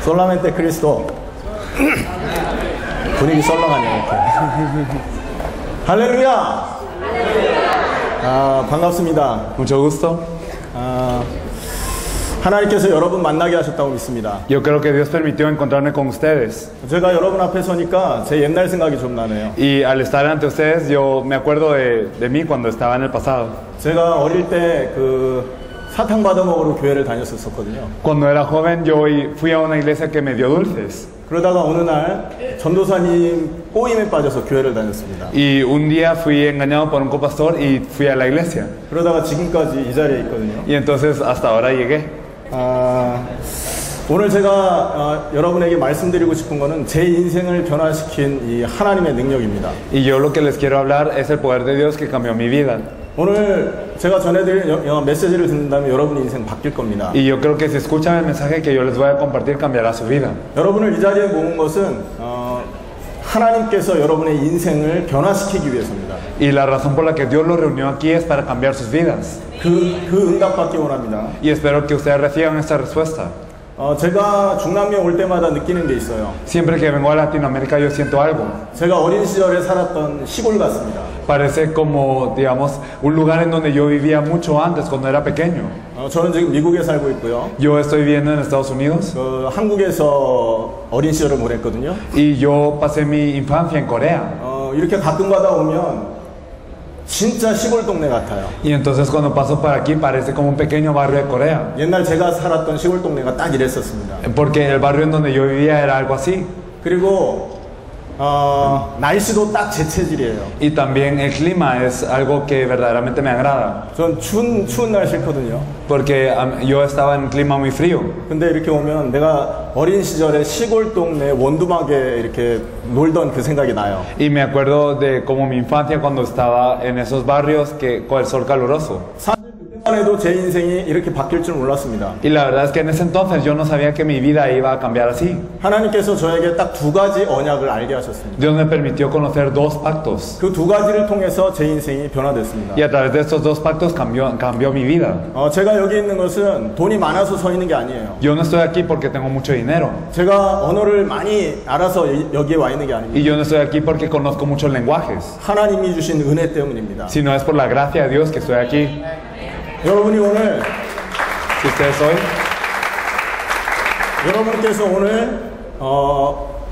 솔라멘테 크리스토. 분위기 썰렁하네요 이렇게. 할렐루야. 반갑습니다. Mucho gusto. 하나님께서 여러분 만나게 하셨다고 믿습니다. Yo creo que Dios permitió encontrarme con ustedes. 제가 여러분 앞에 서니까 제 옛날 생각이 좀 나네요. Y al estar ante ustedes, yo me acuerdo de mí cuando estaba en el pasado. 제가 어릴 때 사탕 받아 먹으러 교회를 다녔었거든요. Cuando era joven, yo fui a una iglesia que me dio dulces. 그러다가 어느 날 전도사님 꼬임에 빠져서 교회를 다녔습니다. Y un día fui engañado por un copastor y fui a la iglesia. 그러다가 지금까지 이 자리에 있거든요. Y entonces hasta ahora llegué. 오늘 제가 여러분에게 말씀드리고 싶은 것은 제 인생을 변화시킨 이 하나님의 능력입니다. Y yo lo que les quiero hablar es el poder de Dios que cambió mi vida. 오늘 제가 전해드릴 메시지를 듣는다면 여러분의 인생 바뀔 겁니다. Y yo creo que si escuchan el mensaje que yo les voy a compartir cambiará su vida. 여러분을 이 자리에 모은 것은 하나님께서 여러분의 인생을 변화시키기 위해서입니다. Y la razón por la que Dios los reunió aquí es para cambiar sus vidas. 그 응답받기 원합니다. Y espero que ustedes reciban esta respuesta. 제가 중남미에 올 때마다 느끼는 게 있어요. Siempre que vengo a Latinoamérica yo siento algo. 제가 어린 시절에 살았던 시골 같습니다. Parece como, digamos, un lugar en donde yo vivía mucho antes, cuando era pequeño. 저는 지금 미국에 살고 있고요. Yo estoy viviendo en Estados Unidos. 한국에서 어린 시절을 보냈거든요. Y yo pasé mi infancia en Corea. 이렇게 가끔가다 오면 진짜 시골 동네 같아요. Y entonces cuando paso por aquí parece como un pequeño barrio de Corea. 옛날 제가 살았던 시골 동네가 딱 이랬었습니다. Porque el barrio en donde yo vivía era algo así. 그리고 날씨도 딱 제 체질이에요. Y también el clima es algo que verdaderamente me agrada. 전 추운 날 싫거든요. Porque yo estaba en un clima muy frío. 근데 이렇게 오면 내가 어린 시절에 시골 동네 원두막에 이렇게 놀던 그 생각이 나요. Y me acuerdo de como mi infancia cuando estaba en esos barrios que con el sol caluroso. 그때만 해도 제 인생이 이렇게 바뀔 줄 몰랐습니다. Y la verdad es que en ese entonces yo no sabía que mi vida iba a cambiar así. 하나님께서 저에게 딱 두 가지 언약을 알게 하셨습니다. Dios me permitió conocer dos pactos. 그 두 가지를 통해서 제 인생이 변화됐습니다. Y a través de estos dos pactos cambió mi vida. 제가 여기 있는 것은 돈이 많아서 서 있는 게 아니에요. Yo no estoy aquí porque tengo mucho dinero. 제가 언어를 많이 알아서 여기에 와 있는 게 아닙니다. Y yo no estoy aquí porque conozco muchos lenguajes. 하나님이 주신 은혜 때문입니다. Sino es por la gracia de Dios que estoy aquí. 여러분이 오늘, Si ustedes hoy, 여러분께서 오늘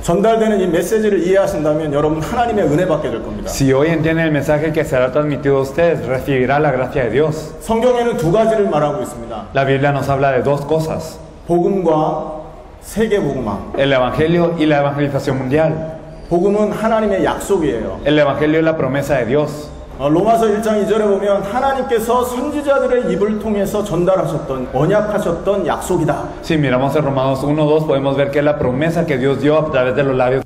전달되는 이 메시지를 이해하신다면 여러분 하나님의 은혜 받게 될 겁니다. si hoy entienden el mensaje que será transmitido a ustedes, recibirá la gracia de Dios. 성경에는 두 가지를 말하고 있습니다. La Biblia nos habla de dos cosas: 복음과 세계 복음화. el evangelio y la evangelización mundial. 복음은 하나님의 약속이에요. El evangelio es la promesa de Dios. 로마서 1장 2절에 보면 하나님께서 선지자들의 입을 통해서 전달하셨던 언약하셨던 약속이다. Si miramos en Romanos 1:2 podemos ver que es la promesa que Dios dio a través de los labios.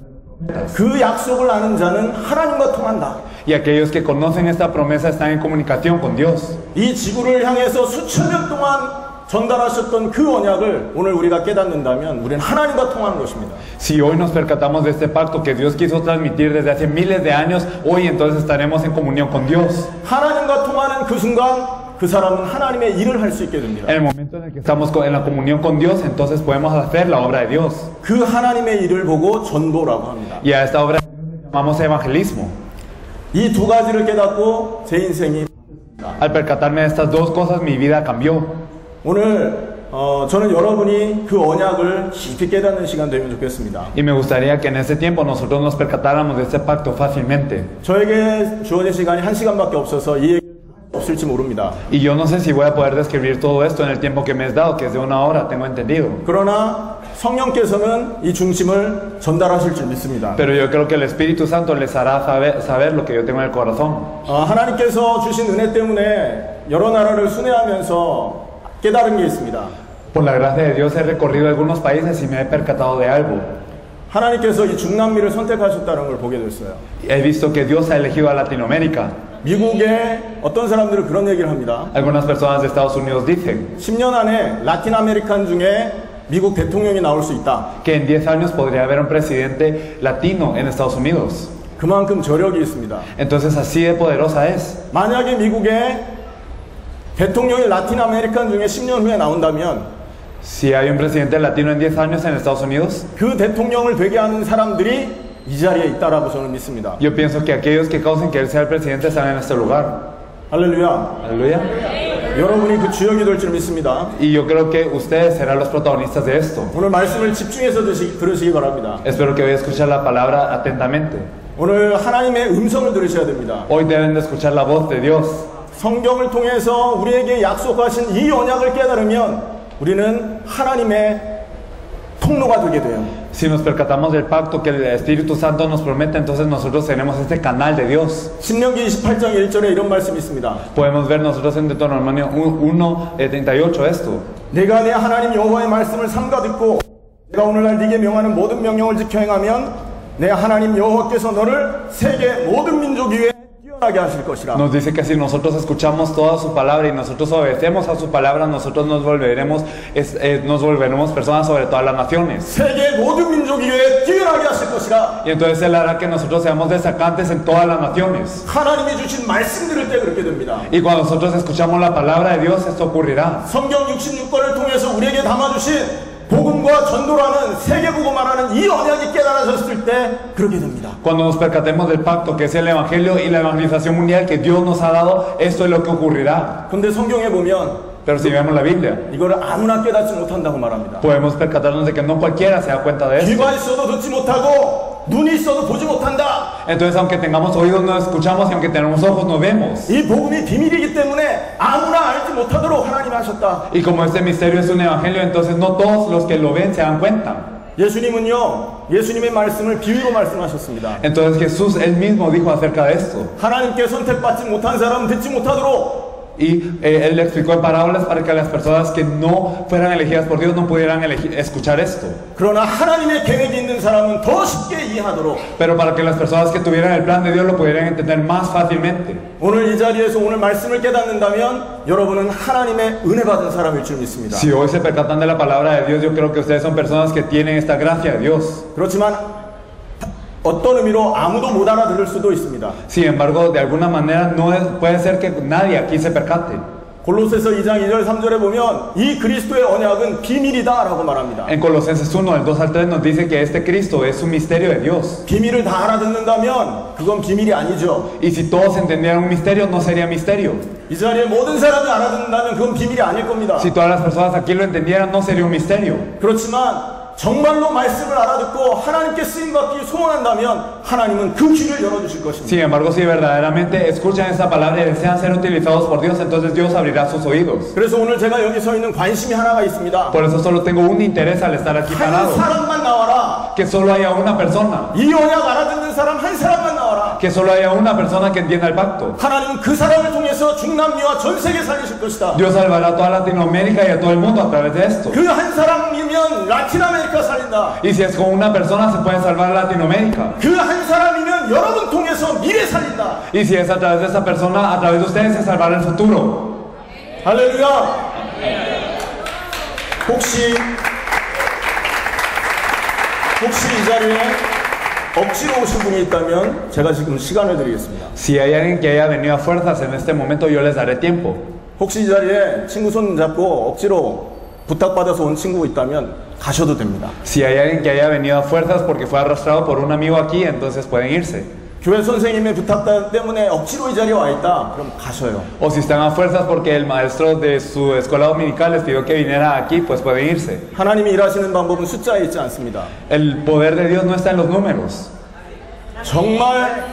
그 약속을 아는 자는 하나님과 통한다. Y aquellos que conocen esta promesa están en comunicación con Dios. 이 지구를 향해서 수천 년 동안 전달하셨던 그 언약을 오늘 우리가 깨닫는다면 우리는 하나님과 통하는 것입니다. Si hoy nos percatamos de este pacto que Dios quiso transmitir desde hace miles de años, hoy entonces estaremos en comunión con Dios. 하나님과 통하는 그 순간 그 사람은 하나님의 일을 할 수 있게 됩니다. En el momento en el que estamos en la comunión con Dios, entonces podemos hacer la obra de Dios. 그 하나님의 일을 보고 전도라고 합니다. Y a esta obra llamamos evangelismo. 이 두 가지를 깨닫고 제 인생이 Al percatarme de estas dos cosas, mi vida cambió. 오늘 저는 여러분이 그 언약을 깊이 깨닫는 시간 되면 좋겠습니다. Y me gustaría que en este tiempo nosotros nos percatáramos de este pacto fácilmente. 저에게 주어진 시간이 1시간밖에 없어서 이 얘기 없을지 모릅니다. Y yo no sé si voy a poder describir todo esto en el tiempo que me has dado, que es de 1 hora, tengo entendido. 그러나 성령께서는 이 중심을 전달하실 줄 믿습니다. Pero yo creo que el Espíritu Santo les hará saber lo que yo tengo en el corazón. 하나님께서 주신 은혜 때문에 여러 나라를 순회하면서 깨달은 게 있습니다. Por la gracia de Dios he recorrido algunos países y me he percatado de algo. 하나님께서 이 중남미를 선택하셨다는 걸 보게 됐어요. He visto que Dios ha elegido a Latinoamérica. 미국의 어떤 사람들은 그런 얘기를 합니다. Algunas personas de Estados Unidos dicen 10년 안에 라틴 아메리칸 중에 미국 대통령이 나올 수 있다. que en 10 años podría haber un presidente latino en Estados Unidos. 그만큼 저력이 있습니다. Entonces así de poderosa es. 만약에 미국에 대통령이 라틴 아메리칸 중에 10년 후에 나온다면 Si hay un presidente latino en 10 años en Estados Unidos, 그 대통령을 되게 하는 사람들이 이 자리에 있다라고 저는 믿습니다. yo pienso que aquellos que causen que él sea el presidente están en este lugar. 할렐루야. Aleluya. 여러분이 그 주역이 될 줄 믿습니다. Y yo creo que ustedes serán los protagonistas de esto. 오늘 말씀을 집중해서 들으시기 바랍니다. Espero que hoy escuchen la palabra atentamente. 오늘 하나님의 음성을 들으셔야 됩니다. Hoy deben de escuchar la voz de Dios. 성경을 통해서 우리에게 약속하신 이 언약을 깨달으면 우리는 하나님의 통로가 되게 돼요. Si nos percatamos del pacto que el Espíritu Santo nos promete, entonces nosotros tenemos este canal de Dios. 신명기 28장 1절에 이런 말씀이 있습니다. Podemos ver nosotros en Deuteronomio 1:38 esto. 내가 내 하나님 여호와의 말씀을 삼가 듣고 내가 오늘날 네게 명하는 모든 명령을 지켜 행하면 내 하나님 여호와께서 너를 세계 모든 민족 위에 뛰어나게 하실 것이라. Nos dice que si nosotros escuchamos toda su palabra y nosotros obedecemos a su palabra, nosotros nos volveremos personas sobre todas las naciones. 세계 모든 민족 위에 뛰어나게 하실 것이라. Y entonces Él hará que nosotros seamos destacantes en todas las naciones. 하나님이 주신 말씀 들을 때 그렇게 됩니다. Y cuando nosotros escuchamos la palabra de Dios, esto ocurrirá. 성경 66권을 통해서 우리에게 담아주신 복음과 전도라는 세계복음화라는 이 언약이 깨달아졌을 때 그렇게 됩니다. Cuando nos percatemos del pacto que es el Evangelio y la evangelización mundial que Dios nos ha dado, esto es lo que ocurrirá. 근데 성경에 보면 Pero si vemos la Biblia, 이거를 아무나 깨닫지 못한다고 말합니다. podemos percatarnos de que no cualquiera se da cuenta de esto. 귀가 있어도 듣지 못하고 눈이 있어도 보지 못한다. Entonces, aunque tengamos oídos no escuchamos y aunque tenemos ojos no vemos. 이 복음이 비밀이기 때문에 아무나 알지 못하도록 하나님이 하셨다. Y como este misterio es un evangelio, entonces no todos los que lo ven se dan cuenta. 예수님은요, 예수님의 말씀을 비유로 말씀하셨습니다. Entonces Jesús él mismo dijo acerca de esto. 하나님께 선택받지 못한 사람은 듣지 못하도록. Y él le explicó en parábolas para que las personas que no fueran elegidas por Dios no pudieran escuchar esto. 그러나 하나님의 계획이 있는 사람은 더 쉽게 이해하도록. Pero para que las personas que tuvieran el plan de Dios lo pudieran entender más fácilmente. 오늘 이 자리에서 오늘 말씀을 깨닫는다면 여러분은 하나님의 은혜 받은 사람일 줄 믿습니다. Si hoy se percatan de la palabra de Dios, yo creo que ustedes son personas que tienen esta gracia de Dios. 그렇지만 어떤 의미로 아무도 못 알아들을 수도 있습니다. Sin embargo, de alguna manera puede ser que nadie aquí se percate. 골로새서 2장 2절 3절에 보면 이 그리스도의 언약은 비밀이다라고 말합니다. En Colosenses 1, del 2 al 3 nos dice que este Cristo es un misterio de Dios. 비밀을 다 알아듣는다면 그건 비밀이 아니죠. Y si todos entendieran un misterio, no sería misterio. 이 자리에 모든 사람이 알아듣는다면 그건 비밀이 아닐 겁니다. Si todas las personas aquí lo entendieran, no sería un misterio. 그렇지만 정말로 말씀을 알아듣고 하나님께 쓰임받기 소원한다면 하나님은 그 귀를 열어주실 것입니다. Sin embargo, si verdaderamente escuchan esta palabra y desean ser utilizados por Dios, entonces Dios abrirá sus oídos. 그래서 오늘 제가 여기 서 있는 관심이 하나가 있습니다. Por eso solo tengo un interés al estar aquí 한 parado. 사람만 나와라. Que solo haya una persona. 이 언약 알아듣는 사람 한 사람만 나와라. Que solo haya una persona que entienda el pacto. 하나님은 그 사람을 통해서 중남미와 전 세계 살리실 것이다. Dios salvará a toda Latinoamérica y a todo el mundo a través de esto. 그 한 사람이면 라틴 아메리카 살린다. Y si es con una persona se puede salvar a Latinoamérica. 그 한 사람이면 여러분 통해서 미래 살린다. Y si es a través de esa persona, a través de ustedes se salvará el futuro. 할렐루야. 혹시 이 자리에 억지로 오신 분이 있다면 제가 지금 시간을 드리겠습니다. Si hay alguien que haya venido a fuerzas en este momento, yo les daré tiempo. 혹시 이 자리에 친구 손 잡고 억지로 부탁받아서 온 친구가 있다면 가셔도 됩니다. Si hay alguien que haya venido a fuerzas porque fue arrastrado por un amigo aquí, entonces pueden irse. 교회 선생님의 부탁 때문에 억지로 이 자리에 와 있다. 그럼 가셔요. O si están a fuerzas porque el maestro de su escuela dominical les pidió que viniera aquí, pues pueden irse. 하나님이 일하시는 방법은 숫자에 있지 않습니다. El poder de Dios no está en los números. 정말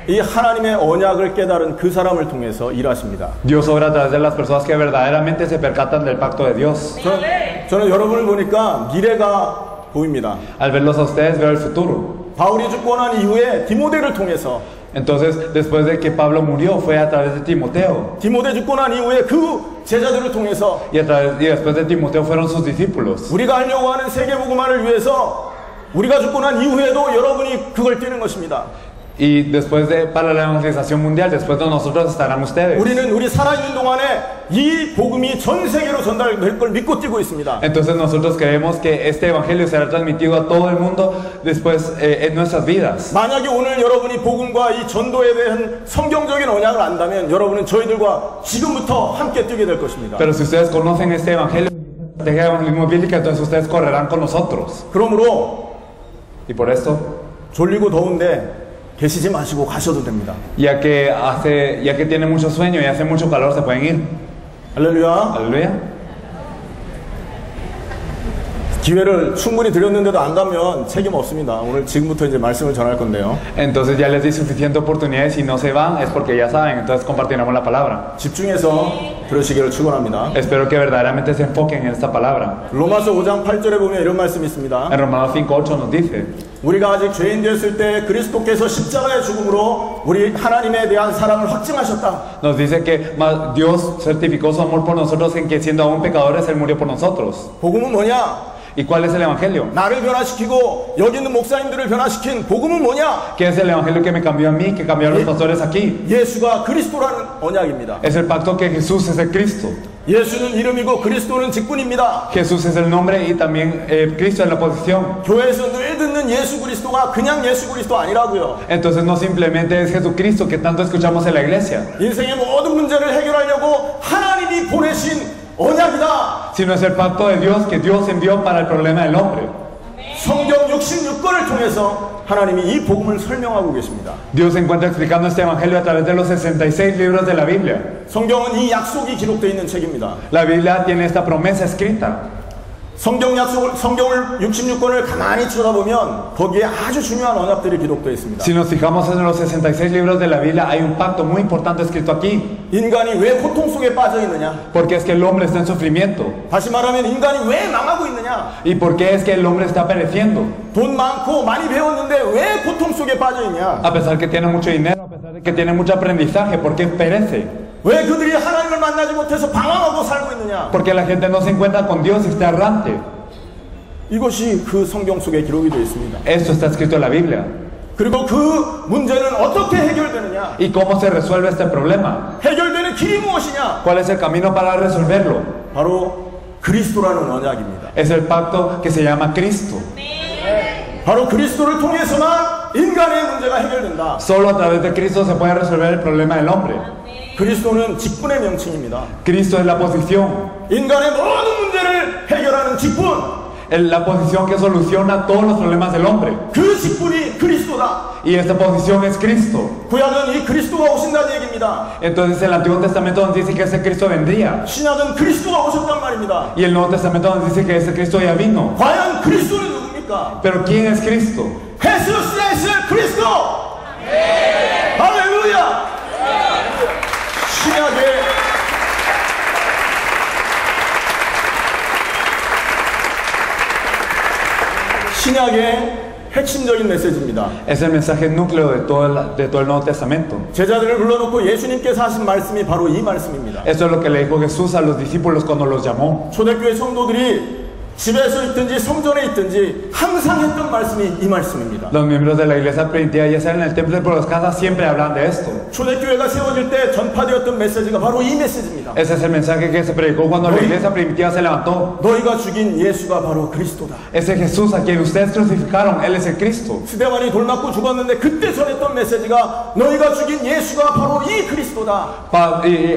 이 하나님의 언약을 깨달은 그 사람을 통해서 일하십니다. Dios obra a través de las personas que verdaderamente se percatan del pacto de Dios. 저는 여러분을 보니까 미래가 보입니다. Al verlos a ustedes veo el futuro. 바울이 죽고 난 이후에 디모데를 통해서 Entonces, después de que Pablo murió, fue a través de Timoteo. 디모데 죽고 난 이후에 그 제자들을 통해서 Y después de Timoteo fueron sus discípulos. 우리가 하려고 하는 세계복음화를 위해서 우리가 죽고 난 이후에도 여러분이 그걸 뛰는 것입니다. Y después para la evangelización mundial, después de nosotros estarán ustedes. 우리는 우리 살아있는 동안에 이 복음이 전 세계로 전달될 걸 믿고 뛰고 있습니다. Entonces nosotros creemos que este evangelio será transmitido a todo el mundo después en nuestras vidas. 만약에 오늘 여러분이 복음과 이 전도에 대한 성경적인 언약을 안다면 여러분은 저희들과 지금부터 함께 뛰게 될 것입니다. Pero si ustedes conocen este evangelio, estrategia de evangelismo bíblica, entonces ustedes correrán con nosotros. 그러므로 Y por esto, 졸리고 더운데 계시지 마시고 가셔도 됩니다. ya que tiene mucho sueño y hace mucho calor, se pueden ir. 할렐루야. Aleluya. 기회를 충분히 드렸는데도 안 가면 책임 없습니다. 오늘 지금부터 이제 말씀을 전할 건데요. Entonces ya les di suficiente oportunidades y no se van, es porque ya saben, entonces compartiremos la palabra. 집중해서 들으시기를 축원합니다. Espero que verdaderamente se enfoquen en esta palabra. 로마서 5장 8절에 보면 이런 말씀이 있습니다. En Romanos 5:8 nos dice, 우리가 아직 죄인 되었을 때 그리스도께서 십자가의 죽음으로 우리 하나님에 대한 사랑을 확증하셨다. nos dice que Dios certificó su amor por nosotros en que siendo aún pecadores, Él murió por nosotros. 복음은 뭐냐? ¿Y cuál es el evangelio? 나를 변화시키고 여기 있는 목사님들을 변화시킨 복음은 뭐냐? ¿Qué es el evangelio que me cambió a mí, que cambió a los pastores aquí? 예수가 그리스도라는 언약입니다. Es el pacto que Jesús es el Cristo. 예수는 이름이고 그리스도는 직분입니다. Jesús es el nombre y también Cristo es la posición. 교회에서 늘 듣는 예수 그리스도가 그냥 예수 그리스도 아니라고요. Entonces no simplemente es Jesucristo que tanto escuchamos en la iglesia, 인생의 모든 문제를 해결하려고 하나님이 보내신 언약이다. sino es el pacto de Dios que Dios envió para el problema del hombre. 성경 66권을 통해서 하나님이 이 복음을 설명하고 계십니다. Dios se encuentra explicando este evangelio a través de los 66 libros de la Biblia. 성경은 이 약속이 기록되어 있는 책입니다. La Biblia tiene esta promesa escrita. 성경을 66권을 가만히 쳐다보면 거기에 아주 중요한 언약들이 기록되어 있습니다. Si nos fijamos en los 66 libros de la Biblia, hay un pacto muy importante escrito aquí. 인간이 왜 고통 속에 빠져 있느냐? Porque es que el hombre está en sufrimiento. 다시 말하면 인간이 왜 망하고 있느냐? ¿Y por qué es que el hombre está pereciendo? 돈 많고 많이 배웠는데 왜 고통 속에 빠져 있냐? A pesar que tiene mucho dinero, a pesar de que tiene mucho aprendizaje, ¿por qué perece? 왜 그들이 하나님을 만나지 못해서 방황하고 살고 있느냐? Porque la gente no se encuentra con Dios y está errante. 이것이 그 성경 속에 기록이 되어 있습니다. Esto está escrito en la Biblia. 그리고 그 문제는 어떻게 해결되느냐? ¿Y cómo se resuelve este problema? 해결되는 길이 무엇이냐? ¿Cuál es el camino para resolverlo? 바로 그리스도라는 언약입니다. Es el pacto que se llama Cristo. 바로 그리스도를 통해서만 인간의 문제가 해결된다. Solo a través de Cristo se puede resolver el problema del hombre. 그리스도는 직분의 명칭입니다. Cristo es la posición. 인간의 모든 문제를 해결하는 직분. La posición que soluciona todos los problemas del hombre. 그 직분이 그리스도다. Y esta posición es Cristo. 구약은 이 그리스도가 오신다는 얘기입니다. Entonces el Antiguo Testamento nos dice que ese Cristo vendría. 신약은 그리스도가 오셨단 말입니다. Y el Nuevo Testamento nos dice que ese Cristo ya vino. 과연 그리스도는 누굽니까? Pero ¿quién es Cristo? 예수 그리스도. 할렐루야. 신약의 핵심적인 메시지입니다. Es el mensaje núcleo de todo el Nuevo Testamento. 제자들을 불러놓고 예수님께서 하신 말씀이 바로 이 말씀입니다. Eso es lo que le dijo Jesús a los discípulos cuando los llamó. 초대교회 성도들이 집에서 있든지 성전에 있든지 항상 했던 말씀이 이 말씀입니다. Los miembros de la iglesia primitiva, ya sea en el templo o por las casas, siempre hablan de esto. 초대교회가 세워질 때 전파되었던 메시지가 바로 이 메시지입니다. Ese es el mensaje que se predicó cuando la iglesia primitiva se levantó. 너희가 죽인 예수가 바로 그리스도다. Ese Jesús a quien ustedes crucificaron, Él es el Cristo. 스데반이 돌 맞고 죽었는데 그때 전했던 메시지가 너희가 죽인 예수가 바로 이 그리스도다.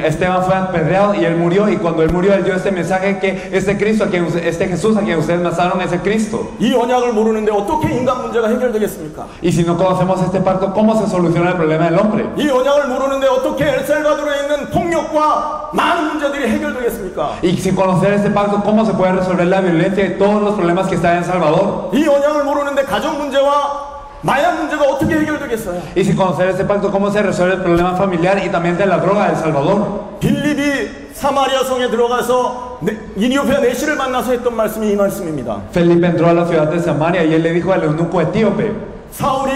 Esteban fue apedreado y él murió, y cuando él murió él dio este mensaje que este Cristo a quien este Jesús a quien ustedes mataron es el Cristo. 이 언약을 모르는데 어떻게 인간 문제가 해결되겠습니까? Y si no conocemos este pacto, ¿cómo se soluciona el problema del hombre? 이 언약을 모르는데 어떻게 엘살바도르에 있는 폭력과 많은 문제들이 해결되겠습니까? Y sin conocer este pacto, ¿cómo se puede resolver la violencia y todos los problemas que están en Salvador? 이 언약을 모르는데 가정 문제와 마약 문제가 어떻게 해결되겠어요? Y sin conocer este pacto, ¿cómo se resuelve el problema familiar y también de la droga de El Salvador? 빌립이 사마리아 성에 들어가서 이디오피아 내시를 만나서 했던 말씀이 이 말씀입니다. Felipe entró a la ciudad de Samaria y él le dijo al eunuco etíope. 사울이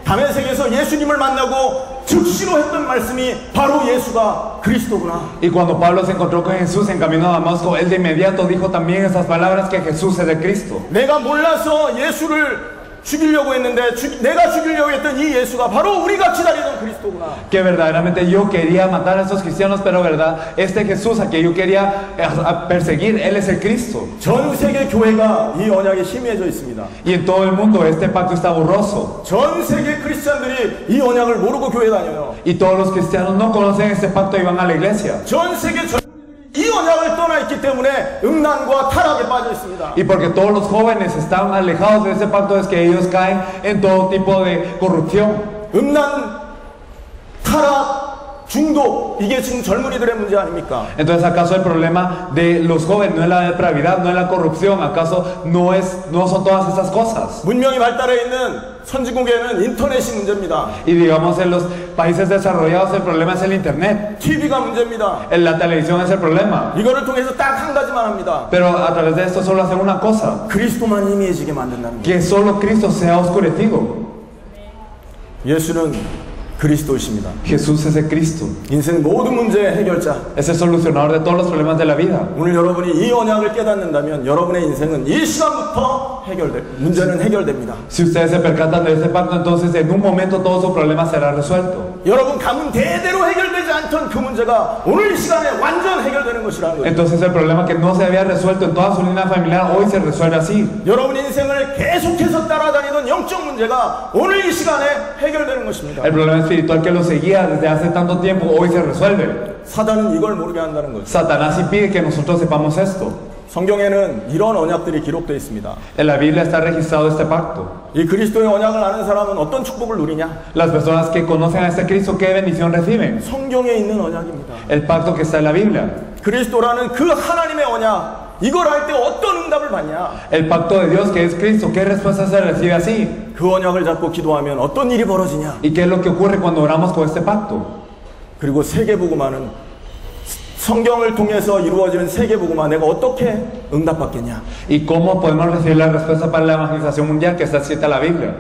다메섹에서 예수님을 만나고 즉시로 했던 말씀이 바로 예수가 그리스도구나. Y cuando Pablo se encontró con Jesús en camino a Damasco, él de inmediato dijo también esas palabras, que Jesús es el Cristo. 내가 몰라서 예수를 죽이려고 했는데 내가 죽이려고 했던 이 예수가 바로 우리가 기다리던 그리스도구나. Que verdaderamente yo quería matar a esos cristianos, pero verdad, este Jesús a quien yo quería perseguir, Él es el Cristo. 전 세계 교회가 이 언약에 희미해져 있습니다. Y en todo el mundo este pacto está borroso. 전 세계 크리스찬들이 이 언약을 모르고 교회 다녀요. Y todos los cristianos no conocen este pacto y van a la iglesia. 전 세계 이 언약을 떠나 있기 때문에 음란과 타락에 빠져 있습니다. Y porque todos los jóvenes están alejados de ese pacto es que ellos caen en todo tipo de corrupción. 음란, 타락, 중독, 이게 지금 젊은이들의 문제 아닙니까? Entonces, ¿acaso el problema de los jóvenes no es la depravidad, no es la corrupción? ¿Acaso no son todas esas cosas? 문명이 발달해 있는 선진국에는 인터넷이 문제입니다. Y digamos en los países desarrollados el problema es el internet, TV가 문제입니다. la televisión es el problema. 이거를 통해서 딱 한 가지만 합니다. Pero a través de esto solo hacen una cosa, 그리스도만 희미해지게 만든다는 거예요. que solo Cristo sea oscurecido. 예수는 그리스도이십니다. Jesús es el Cristo, 인생 모든 문제의 해결자. es el solucionador de todos los problemas de la vida. 오늘 여러분이 이 언약을 깨닫는다면 여러분의 인생은 이 시간부터 문제는 해결됩니다. Si ustedes se percatan de este pacto, entonces en un momento todo su problema será resuelto. 여러분 가문 대대로 해결되지 않던 그 문제가 오늘 이 시간에 완전 해결되는 것이라는 거예요. Entonces el problema que no se había resuelto en toda su línea familiar hoy se resuelve así. 여러분 인생을 계속해서 따라다니던 영적 문제가 오늘 이 시간에 해결되는 것입니다. El problema espiritual que lo seguía desde hace tanto tiempo hoy se resuelve. 사단은 이걸 모르게 한다는 거죠. Satanás impide que nosotros sepamos esto. 성경에는 이런 언약들이 기록되어 있습니다. En la Biblia está registrado este pacto. 이 그리스도의 언약을 아는 사람은 어떤 축복을 누리냐? Las personas que conocen a este Cristo, ¿qué bendición reciben? 성경에 있는 언약입니다. El pacto que está en la Biblia. 그리스도라는 그 하나님의 언약, 이걸 할 때 어떤 응답을 받냐? El pacto de Dios que es Cristo, ¿qué respuesta se recibe así? 그 언약을 잡고 기도하면 어떤 일이 벌어지냐? ¿Y qué es lo que ocurre cuando oramos con este pacto? 그리고 세계복음화는 성경을 통해서 이루어지는 세계복음화 내가 어떻게 응답받겠냐? ¿Y cómo podemos recibir la respuesta para la evangelización mundial que está escrita en la Biblia?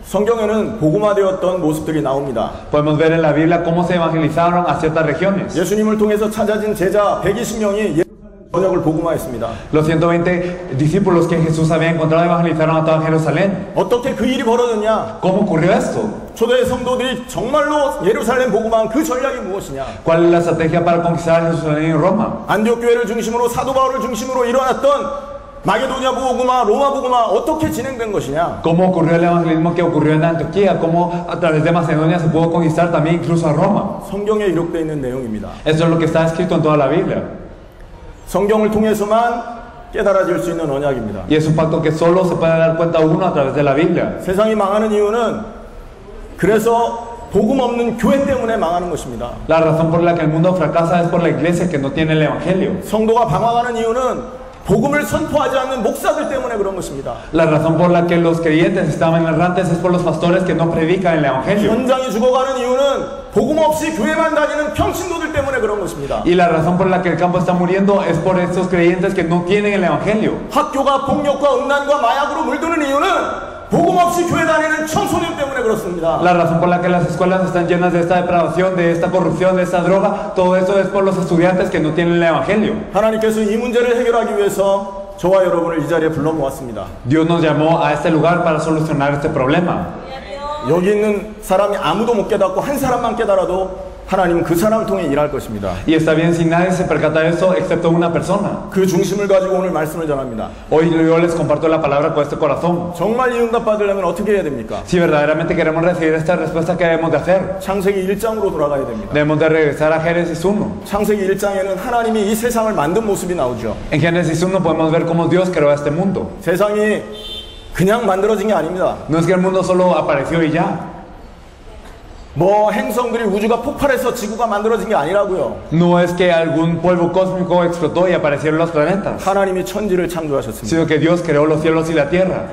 성경에는 복음화되었던 모습들이 나옵니다. Podemos ver en la Biblia cómo se evangelizaron a ciertas regiones. 예수님을 통해서 찾아진 제자 120명이 번역을 복음화했습니다. Los 120 discípulos que Jesús había encontrado evangelizaron a toda Jerusalén. 어떻게 그 일이 벌어졌냐? ¿Cómo ocurrió esto? 초대 성도들이 정말로 예루살렘 복음화한 그 전략이 무엇이냐? ¿Cuál es la estrategia para conquistar Jerusalén y Roma? 안디옥 교회를 중심으로 사도 바울을 중심으로 일어났던 마게도냐 복음화, 로마 복음화 어떻게 진행된 것이냐? ¿Cómo ocurrió el evangelismo que ocurrió en Antioquía? ¿Cómo a través de Macedonia se pudo conquistar también incluso a Roma? 성경에 기록되어 있는 내용입니다. Eso es lo que está escrito en toda la Biblia. 성경을 통해서만 깨달아질 수 있는 언약입니다. Y es un pacto que solo se puede dar cuenta uno a través de la Biblia. 세상이 망하는 이유는 그래서 복음 없는 교회 때문에 망하는 것입니다. La razón por la que el mundo fracasa es por la iglesia que no tiene el evangelio. 성도가 방황하는 이유는 복음을 선포하지 않는 목사들 때문에 그런 것입니다. La razón por la que los creyentes estaban errantes es por los pastores que no predican el evangelio. 현장이 죽어가는 이유는 복음 없이 교회만 다니는 평신도들 때문에 그런 것입니다. Y la razón por la que el campo está muriendo es por estos creyentes que no tienen el evangelio. 학교가 폭력과 음란과 마약으로 물드는 이유는 복음 없이 교회 다니는 청소년 때문에 그렇습니다. La razón por la que las escuelas están llenas de esta depravación, de esta corrupción, de esta droga, todo eso es por los estudiantes que no tienen el evangelio. 하나님께서 이 문제를 해결하기 위해서 저와 여러분을 이 자리에 불러 모았습니다. Dios nos llamó a este lugar para solucionar este problema. 여기 있는 사람이 아무도 못 깨닫고 한 사람만 깨달아도 하나님은 그 사람을 통해 일할 것입니다. Y está bien si nadie se percata de eso excepto una persona. 그 중심을 가지고 오늘 말씀을 전합니다. Hoy yo les comparto la palabra con este corazón. 정말 이 응답 받으려면 어떻게 해야 됩니까? Si verdaderamente queremos recibir esta respuesta, ¿qué debemos de hacer? 창세기 1장으로 돌아가야 됩니다. Debemos de regresar a Génesis 1. 창세기 1장에는 하나님이 이 세상을 만든 모습이 나오죠. En Génesis 1 podemos ver cómo Dios creó este mundo. 세상이 그냥 만들어진 게 아닙니다. No es que el mundo solo apareció y ya. 뭐 행성들이 우주가 폭발해서 지구가 만들어진 게 아니라고요. No es que algún polvo cósmico explotó y aparecieron los planetas, 하나님이 천지를 창조하셨습니다. sino que Dios creó los cielos y la tierra.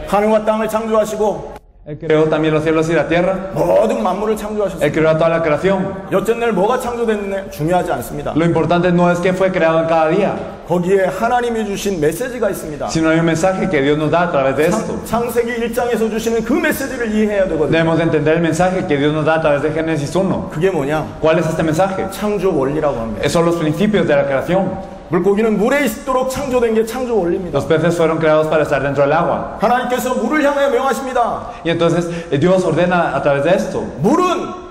하늘과 땅을 창조하시고 Él creó también los cielos y la tierra. 모든 만물을 창조하셨습니다. Él creó a toda la creación. 여쨌날 뭐가 창조됐느냐 중요하지 않습니다. Lo importante no es que fue creado en cada día, 거기에 하나님이 주신 메시지가 있습니다. sino hay un mensaje que Dios nos da a través de esto. 창세기 1장에서 주시는 그 메시지를 이해해야 되거든요. Debemos de entender el mensaje que Dios nos da a través de Génesis 1. 그게 뭐냐? ¿Cuál es este mensaje? 창조 원리라고 합니다. Esos son los principios de la creación. 물고기는 물에 있도록 창조된 게 창조 원리입니다. Los peces fueron creados para estar dentro del agua. 하나님께서 물을 향하여 명하십니다. Y entonces Dios ordena a través de esto 물은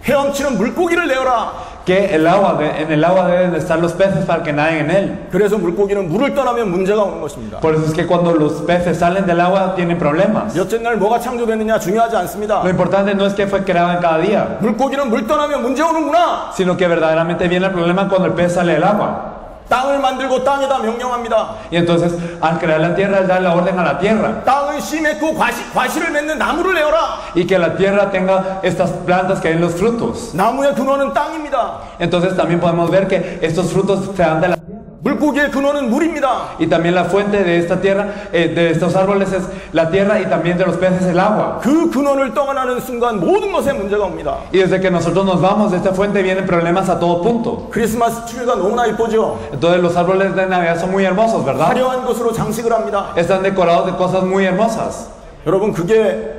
헤엄치는 물고기를 내어라. que en el agua deben de estar los peces para que naden en él. 그래서 물고기는 물을 떠나면 문제가 오는 것입니다. Por eso es que cuando los peces salen del agua tienen problemas. 여쨌날 뭐가 창조됐느냐 중요하지 않습니다. Lo importante no es que fue creado en cada día, 물고기는 물 떠나면 문제 오는구나. sino que verdaderamente viene el problema cuando el pez sale del agua. 땅을 만들고 땅에다 명령합니다. Y entonces, al crear la tierra, Él da la orden a la tierra. 땅을 씨 맺고 과실을 맺는 나무를 내어라. Y que la tierra tenga estas plantas que den los frutos. 나무의 근원은 땅입니다. Entonces también podemos ver que estos frutos se dan de la tierra. 물고기의 근원은 물입니다. Y también la fuente de esta tierra, de estos árboles es la tierra y también de los peces el agua. 그 근원을 떠나는 순간 모든 것에 문제가 옵니다. Y desde que nosotros nos vamos de esta fuente vienen problemas a todo punto. 크리스마스 트리가 너무나 이쁘죠. Entonces los árboles de Navidad son muy hermosos, ¿verdad? 화려한 것으로 장식을 합니다. Están decorados de cosas muy hermosas. 여러분 그게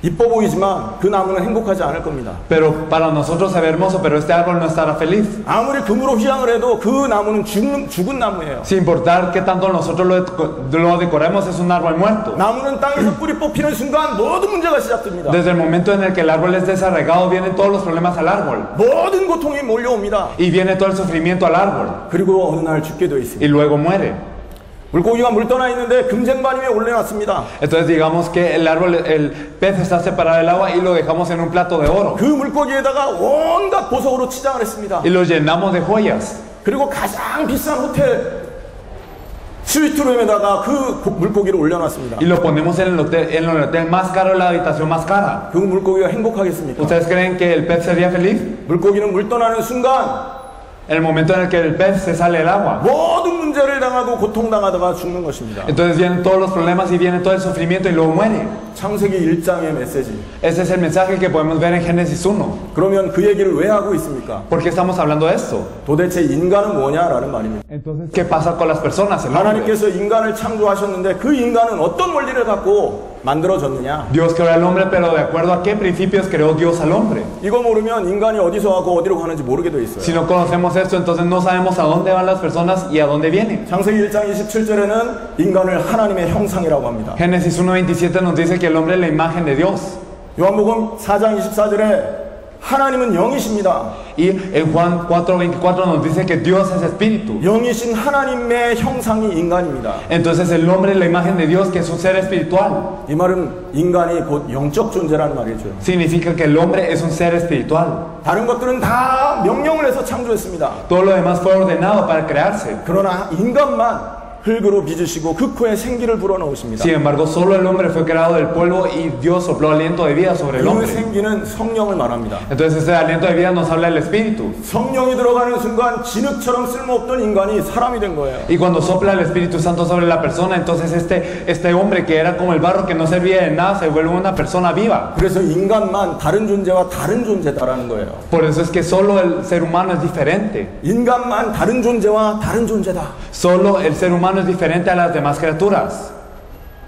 이뻐 보이지만 그 나무는 행복하지 않을 겁니다. Pero para nosotros se ve hermoso, pero este árbol no estará feliz. 아무리 금으로 휘황을 해도 그 나무는 죽은 나무예요. Sin importar qué tanto nosotros lo decoremos, es un árbol muerto. 나무는 땅에서 뿌리 뽑히는 순간 모든 문제가 시작됩니다. Desde el momento en el que el árbol es desarraigado, vienen todos los problemas al árbol. 모든 고통이 몰려옵니다. Y viene todo el sufrimiento al árbol. 그리고 어느 날 죽게 되어 있습니다. Y luego muere. 물고기가 물 떠나 있는데 금쟁반 위에 올려놨습니다. Entonces digamos que el árbol, el pez está separado del agua y lo dejamos en un plato de oro. 그 물고기에다가 온갖 보석으로 치장을 했습니다. Y lo llenamos de joyas. 그리고 가장 비싼 호텔 스위트룸에다가 그 물고기를 올려놨습니다. Y lo ponemos en el hotel más caro, en la habitación más cara. 그 물고기가 행복하겠습니까? ¿Ustedes creen que el pez sería feliz? 물고기는 물 떠나는 순간 En el momento en el que el pez se sale del agua. 모든 문제를 당하고 고통당하다가 죽는 것입니다. Entonces vienen todos los problemas y viene todo el sufrimiento y luego muere. 창세기 1장의 메시지. Ese es el mensaje que podemos ver en Génesis 1. 그러면 그 얘기를 왜 하고 있습니까? ¿Por qué estamos hablando de esto? 도대체 인간은 뭐냐라는 말입니다. Entonces, ¿qué pasa con las personas? El hombre. 하나님께서 인간을 창조하셨는데 그 인간은 어떤 원리를 갖고 만들어졌느냐? Dios creó al hombre, pero ¿de acuerdo a qué principios creó Dios al hombre? 이거 모르면 인간이 어디서 와고 어디로 가는지 모르게 돼 있어요. Si no conocemos esto, entonces no sabemos a dónde van las personas y a dónde vienen. 창세기 1장 27절에는 인간을 하나님의 형상이라고 합니다. Génesis 1:27 nos dice que el hombre es la imagen de Dios. 요한복음 4장 24절에 하나님은 영이십니다. Y en Juan 4:24 nos dice que Dios es espíritu. 영이신 하나님의 형상이 인간입니다. Entonces el hombre es la imagen de Dios, que es un ser espiritual. 이 말은 인간이 곧 영적 존재라는 말이죠. Significa que el hombre es un ser espiritual. 다른 것들은 다 명령을 해서 창조했습니다. Todo lo demás fue ordenado para crearse. 그러나 인간만 흙으로 빚으시고 그 코에 생기를 불어넣으십니다. Sin embargo, solo el hombre fue creado del polvo y Dios sopló aliento de vida sobre el 그 hombre. 생기는 성령을 말합니다. Entonces ese aliento de vida nos habla del espíritu. 성령이 들어가는 순간 진흙처럼 쓸모없던 인간이 사람이 된 거예요. Y cuando sopla el Espíritu Santo sobre la persona, entonces este hombre que era como el barro que no servía de nada se vuelve una persona viva. 그래서 인간만 다른 존재와 다른 존재다라는 거예요. Por eso es que solo el ser humano es diferente. 인간만 다른 존재와 다른 존재다. Solo el ser humano es diferente a las demás criaturas.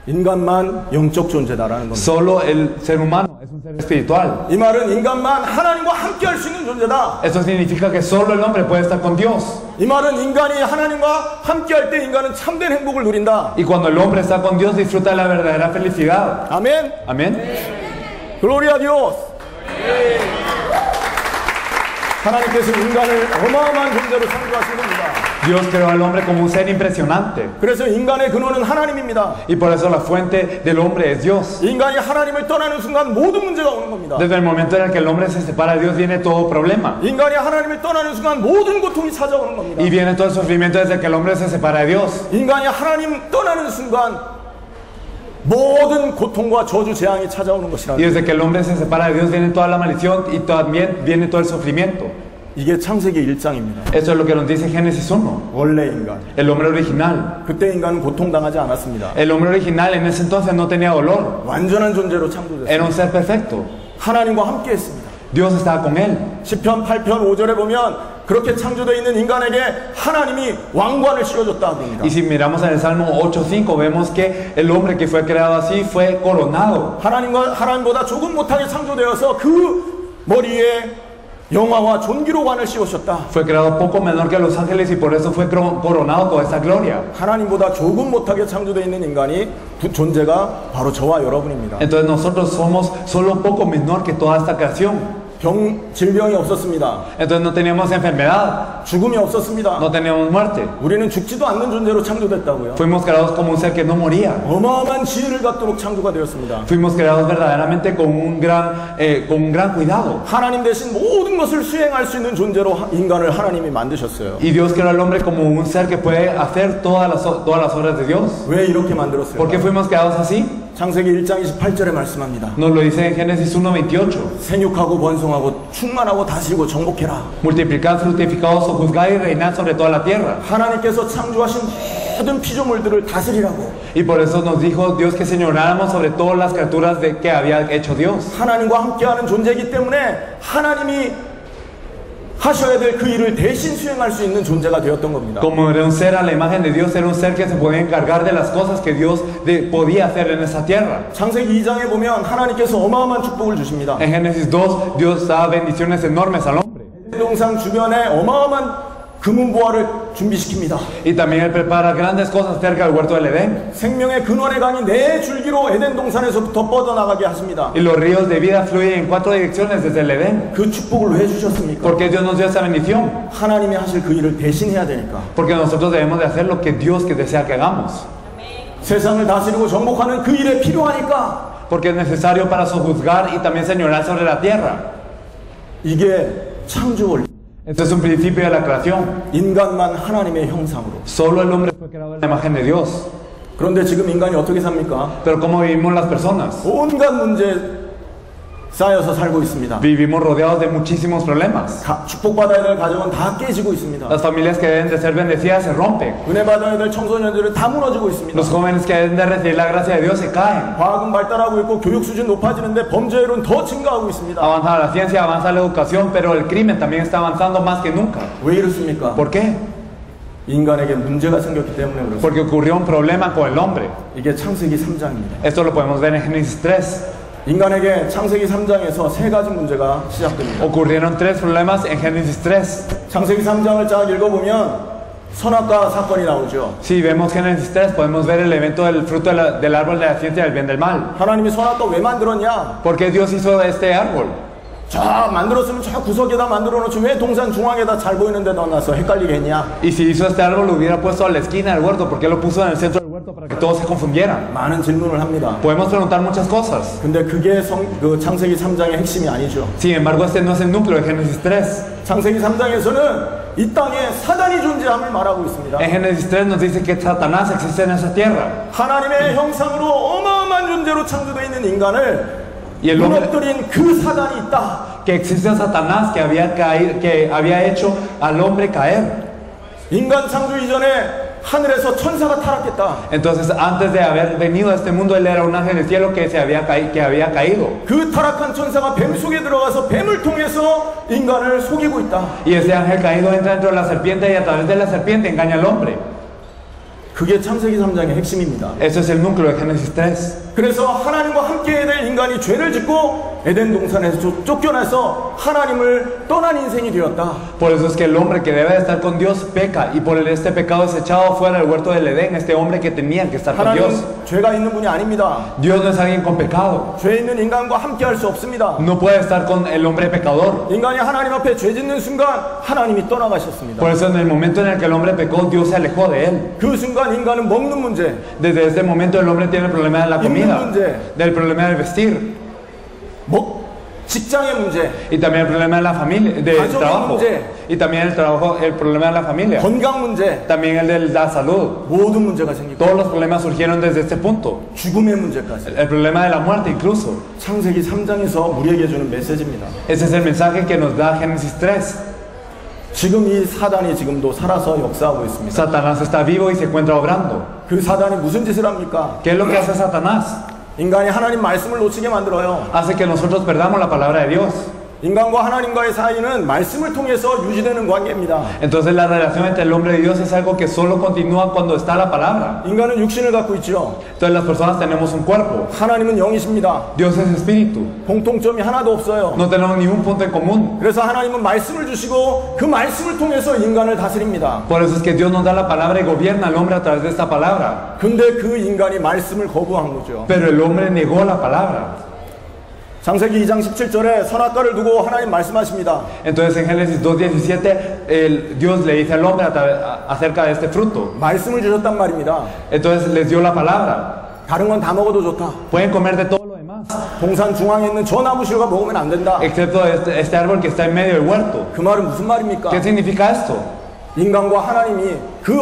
인간만 영적 존재다라는 겁니다. Solo el ser humano es un ser espiritual. 이 말은 인간만 하나님과 함께 할 수 있는 존재다. Eso significa que solo el hombre puede estar con Dios. 이 말은 인간이 하나님과 함께 할 때 인간은 참된 행복을 누린다. Y cuando el hombre está con Dios, disfruta de la verdadera felicidad. 아멘. Amén. 글로리아 디오스. 하나님께서 인간을 어마어마한 존재로 창조하신 겁니다. Dios creó al hombre como un ser impresionante. 그래서 인간의 근원은 하나님입니다. Y por eso la fuente del hombre es Dios. 인간이 하나님을 떠나는 순간 모든 문제가 오는 겁니다. Desde el momento en el que el hombre se separa de Dios, viene todo problema. 인간이 하나님을 떠나는 순간 모든 고통이 찾아오는 겁니다. Y viene todo el sufrimiento desde que el hombre se separa de Dios. 인간이 하나님 떠나는 순간 모든 고통과 저주 재앙이 찾아오는 것이라. Y desde que el hombre se separa de Dios, viene toda la maldición y también viene todo el sufrimiento. 이게 창세기 1장입니다. Eso es lo que nos dice Génesis 1. 원래 인간. El hombre original. 그때 인간은 고통당하지 않았습니다. El hombre original en ese entonces no tenía dolor. 완전한 존재로 창조됐습니다. Era un ser perfecto. 하나님과 함께 했습니다. Dios estaba con él. 시편 8편 5절에 보면 그렇게 창조되어 있는 인간에게 하나님이 왕관을 씌워줬다 합니다. Y si miramos en el Salmo 8:5 vemos que el hombre que fue creado así fue coronado. 하나님보다 조금 못하게 창조되어서 그 머리에 영화와 존귀로관을 씌우셨다. Fue creado poco menor que los ángeles y por eso fue coronado con esta gloria. 하나님보다 조금 못하게 창조되어 있는 인간이 존재가 바로 저와 여러분입니다. Entonces nosotros somos solo un poco menor que toda esta creación. 질병이 없었습니다. Entonces no teníamos enfermedad, 죽음이 없었습니다. no teníamos muerte. 우리는 죽지도 않는 존재로 창조됐다고요. Fuimos creados como un ser que no moría. 어마어마한 지혜를 갖도록 창조가 되었습니다. Fuimos creados verdaderamente con un gran cuidado. 하나님 대신 모든 것을 수행할 수 있는 존재로 인간을 하나님이 만드셨어요. Y Dios creó al hombre como un ser que puede hacer todas las obras de Dios. 왜 이렇게 만들었어요? ¿Por qué fuimos creados así? 창세기 1장 28절에 말씀합니다. Nos lo dice en Génesis 1:28. 생육하고 번성하고 충만하고 다스리고 정복해라. Multiplicad, fructificados, sojuzgad y reinad sobre toda la tierra. 하나님께서 창조하신 모든 피조물들을 다스리라고. Y por eso nos dijo Dios que señoráramos sobre todas las criaturas que había hecho Dios. 하나님과 함께하는 존재이기 때문에 하나님이 하셔야 될 그 일을 대신 수행할 수 있는 존재가 되었던 겁니다. Como era un ser a la imagen de Dios, era un ser que se podía encargar de las cosas que Dios podía hacer en esa tierra. 창세기 2장에 보면 하나님께서 어마어마한 축복을 주십니다. En Génesis 2, Dios da bendiciones enormes al hombre. 동상 주변에 어마어마한 금은보화를 준비시킵니다. Y también Él prepara grandes cosas cerca del huerto del Edén. 생명의 근원의 강이 네 줄기로 에덴 동산에서부터 뻗어나가게 하십니다. Y los ríos de vida fluyen en 4 direcciones desde el Edén. 그 축복을 왜 주셨습니까? ¿Por qué Dios nos dio esa bendición? 하나님이 하실 그 일을 대신해야 되니까. Porque nosotros debemos de hacer lo que Dios que desea que hagamos. 세상을 다스리고 정복하는 그 일에 필요하니까. Porque es necesario para sojuzgar y también señorar sobre la tierra. 이게 창조 원리. Esto es un principio de la creación. 인간만 하나님의 형상으로. Solo el hombre fue creado en la imagen de Dios. 그런데 지금 인간이 어떻게 삽니까? Pero ¿cómo vivimos las personas? 온갖 문제 쌓여서 살고 있습니다. Vivimos rodeados de muchísimos problemas. 축복받아야 될 가정은 다 깨지고 있습니다. Las familias que deben de ser bendecidas se rompen. 은혜 받아야 될 청소년들은 다 무너지고 있습니다. Los jóvenes que deben de recibir la gracia de Dios se caen. 과학은 발달하고 있고 교육 수준 높아지는데 범죄율은 더 증가하고 있습니다. Avanza la ciencia, avanza la educación, pero el crimen también está avanzando más que nunca. 왜 이렇습니까? ¿Por qué? 인간에게 문제가 생겼기 때문에 그렇습니다. Porque ocurrió un problema con el hombre. 이게 창세기 3장입니다. Esto lo podemos ver en Génesis 3. 인간에게 창세기 3장에서 세 가지 문제가 시작됩니다. Ocurrieron 3 problemas en Génesis 3. 창세기 3장을 쫙 읽어보면 선악과 사건이 나오죠. Si vemos Génesis 3, podemos ver el evento del fruto del árbol de la ciencia del bien del mal. 하나님이 선악과 왜 만들었냐? ¿Por qué Dios hizo este árbol? 저 만들었으면 저 구석에다 만들어 놓지 왜 동산 중앙에다 잘 보이는 데 넣어놔서 헷갈리게 했냐? Y si hizo este árbol, lo hubiera puesto a la esquina del huerto. ¿Por qué lo puso en el centro del huerto para que todos se confundieran? 많은 질문을 합니다. Podemos preguntar muchas cosas. 근데 그게 그 창세기 3장의 핵심이 아니죠. Sin embargo, este no es el núcleo de Génesis 3. 창세기 3장에서는 이 땅에 사단이 존재함을 말하고 있습니다. En Génesis 3 nos dice que Satanás existe en esa tierra. 하나님의 형상으로 어마어마한 존재로 창조되어 있는 인간을 Y el hombre, 무너뜨린 그 사단이 있다. que existe Satanás que había hecho al hombre caer. 인간 창조 이전에 하늘에서 천사가 타락했다. Entonces, antes de haber venido a este mundo, él era un ángel del cielo que había caído. 그 타락한 천사가 뱀 속에 들어가서 뱀을 통해서 인간을 속이고 있다. Y ese ángel caído entra dentro de la serpiente y a través de la serpiente engaña al hombre. 그게 창세기 3장의 핵심입니다. Eso es el núcleo de Génesis 3. 그래서 하나님과 함께해야 될 인간이 죄를 짓고 에덴 동산에서 쫓겨나서 하나님을 떠난 인생이 되었다. Por eso es que el hombre que debe de estar con Dios peca y por este pecado es echado fuera del huerto del Edén, este hombre que tenía que estar con Dios. 하나님은 죄가 있는 분이 아닙니다. Dios no es alguien con pecado. 죄 있는 인간과 함께할 수 없습니다. No puede estar con el hombre pecador. 인간이 하나님 앞에 죄 짓는 순간 하나님이 떠나가셨습니다. Por eso en el momento en el que el hombre pecó, Dios se alejó de él. 그 순간 인간은 먹는 문제, Desde este momento el hombre tiene el problema de la comida, 문제. del problema del vestir 직장의 문제, y también el problema de la familia, del 가정의 trabajo, 문제. y también el problema de la familia, 건강 문제, también el de la salud. 모든 문제가 생기고 Todos los problemas surgieron desde este punto. 죽음의 문제까지. El problema de la muerte incluso. 창세기 3장에서 우리에게 주는 메시지입니다. Ese es el mensaje que nos da Génesis 3. 지금 이 사단이 지금도 살아서 역사하고 있습니다. Satanás está vivo y se encuentra obrando. 그 사단이 무슨 짓을 합니까? ¿Qué es lo que hace Satanás? 인간이 하나님 말씀을 놓치게 만들어요. Hace que nosotros perdamos la palabra de Dios. 인간과 하나님과의 사이는 말씀을 통해서 유지되는 관계입니다. Entonces la relación entre el hombre y Dios es algo que solo continúa cuando está la palabra. 인간은 육신을 갖고 있죠. Entonces las personas tenemos un cuerpo. 하나님은 영이십니다. Dios es espíritu. 공통점이 하나도 없어요. No tenemos ningún punto en común. 그래서 하나님은 말씀을 주시고 그 말씀을 통해서 인간을 다스립니다. Por eso es que Dios nos da la palabra y gobierna al hombre a través de esta palabra. 근데 그 인간이 말씀을 거부한 거죠. Pero el hombre negó la palabra. 창세기 2장 17절에 선악과를 두고 하나님 말씀하십니다. Entonces en Génesis 2:17 Dios le dice al hombre acerca de este fruto. 말씀을 주셨단 말입니다. Entonces les dio la palabra. 다른 건 다 먹어도 좋다. Pueden comer de todo lo demás, 동산 중앙에 있는 저 나무 실과 먹으면 안 된다. excepto este árbol que está en medio del huerto. 그 말은 무슨 말입니까? ¿Qué significa esto? 인간과 하나님이 그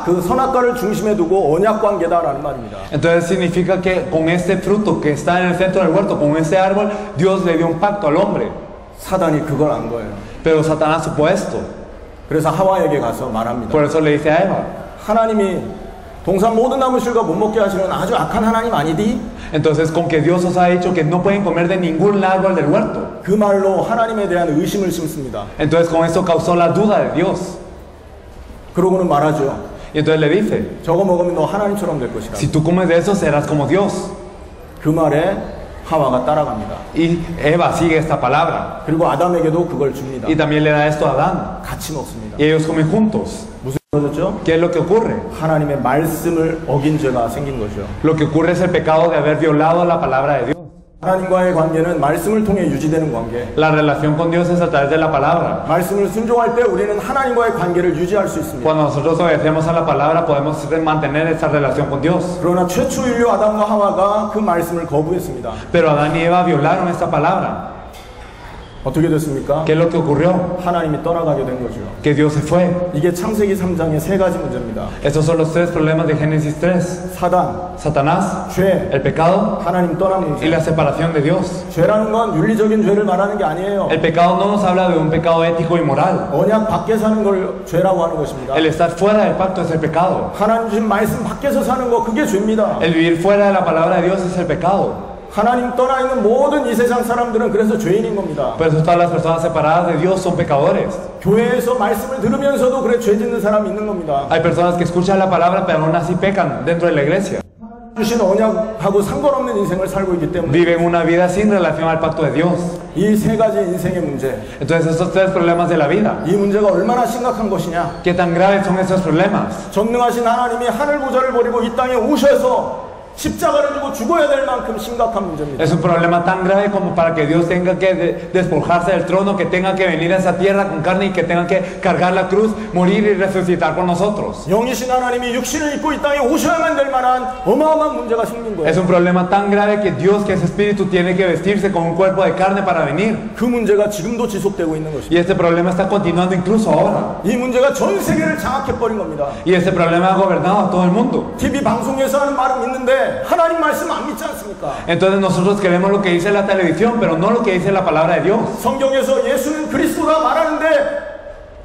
그 선악과를 중심에 두고 언약 관계다라는 말입니다. Entonces significa que con este fruto que está en el centro del huerto, con este árbol, Dios le dio un pacto al hombre. 사단이 그걸 안 거예요. Pero Satanás supo esto. 그래서 하와에게 가서 말합니다. Por eso le dice a Eva. 하나님이 동산 모든 나무 실과 못 먹게 하시는 아주 악한 하나님 아니디? Entonces con que Dios os ha dicho que no pueden comer de ningún árbol del huerto. 그 말로 하나님에 대한 의심을 심습니다. Entonces con esto causó la duda de Dios. 그러고는 말하죠. Y entonces le dice, 저거 먹으면 너 하나님처럼 될 것이다. si tú comes de eso serás como Dios. 그 말에 하와가 따라갑니다. Y Eva sigue esta palabra. 그리고 아담에게도 그걸 줍니다. Y también le da esto a Adán. 같이 먹습니다. Y ellos comen juntos. 무슨 거죠? ¿Qué es lo que ocurre? 하나님의 말씀을 어긴 죄가 생긴 거죠. Lo que ocurre es el pecado de haber violado la palabra de Dios. 하나님과의 관계는 말씀을 통해 유지되는 관계. La relación con Dios es a través de la palabra. 말씀을 순종할 때 우리는 하나님과의 관계를 유지할 수 있습니다. Cuando nosotros obedecemos a la palabra podemos mantener esa relación con Dios. 그러나 최초 인류 아담과 하와가 그 말씀을 거부했습니다. Pero Adán y Eva violaron esta palabra. 어떻게 됐습니까? ¿Qué es lo que ocurrió? 하나님이 떠나가게 된 거죠. Que Dios se fue. 이게 창세기 3장의 세 가지 문제입니다. Estos son los tres problemas de Génesis 3. 사단, Satanás, 죄, el pecado 하나님 떠난 y 문제. la separación de Dios. 죄라는 건 윤리적인 죄를 말하는 게 아니에요. El pecado no nos habla de un pecado ético y moral. 언약 밖에 사는 걸 죄라고 하는 것입니다. El estar fuera del pacto es el pecado. 하나님 주신 말씀 밖에서 사는 거 그게 죄입니다. El vivir fuera de la palabra de Dios es el pecado. 하나님 떠나 있는 모든 이 세상 사람들은 그래서 죄인인 겁니다. Por eso todas las personas separadas de Dios son pecadores. 교회에서 말씀을 들으면서도 그래 죄 짓는 사람이 있는 겁니다. Hay personas que escuchan la palabra pero aún así pecan dentro de la iglesia. 주신 언약하고 상관없는 인생을 살고 있기 때문에 Viven una vida sin relación al pacto de Dios. 이 세 가지 인생의 문제, Entonces estos tres problemas de la vida, 이 문제가 얼마나 심각한 것이냐. ¿qué tan graves son esos problemas? 전능하신 하나님이 하늘 보좌를 버리고 이 땅에 오셔서 십자가를 지고 죽어야 될 만큼 심각한 문제입니다. Es un problema tan grave como para que Dios tenga que despojarse del trono, que tenga que venir a esa tierra con carne y que tenga que cargar la cruz, morir y resucitar por nosotros. 영이신 하나님이 육신을 입고 이 땅에 오셔야만 될 만한 어마어마한 문제가 생긴 거예요. Es un problema tan grave que Dios, que es espíritu, tiene que vestirse con un cuerpo de carne para venir. 그 문제가 지금도 지속되고 있는 것입니다. Y este problema está continuando incluso ahora. 이 문제가 전 세계를 장악해버린 겁니다. Y este problema ha gobernado a todo el mundo. TV 방송에서 하는 말은 믿는데 하나님 말씀 안 믿지 않습니까? Entonces nosotros queremos lo que dice la televisión, pero no lo que dice la palabra de Dios. 성경에서 예수는 그리스도다 말하는데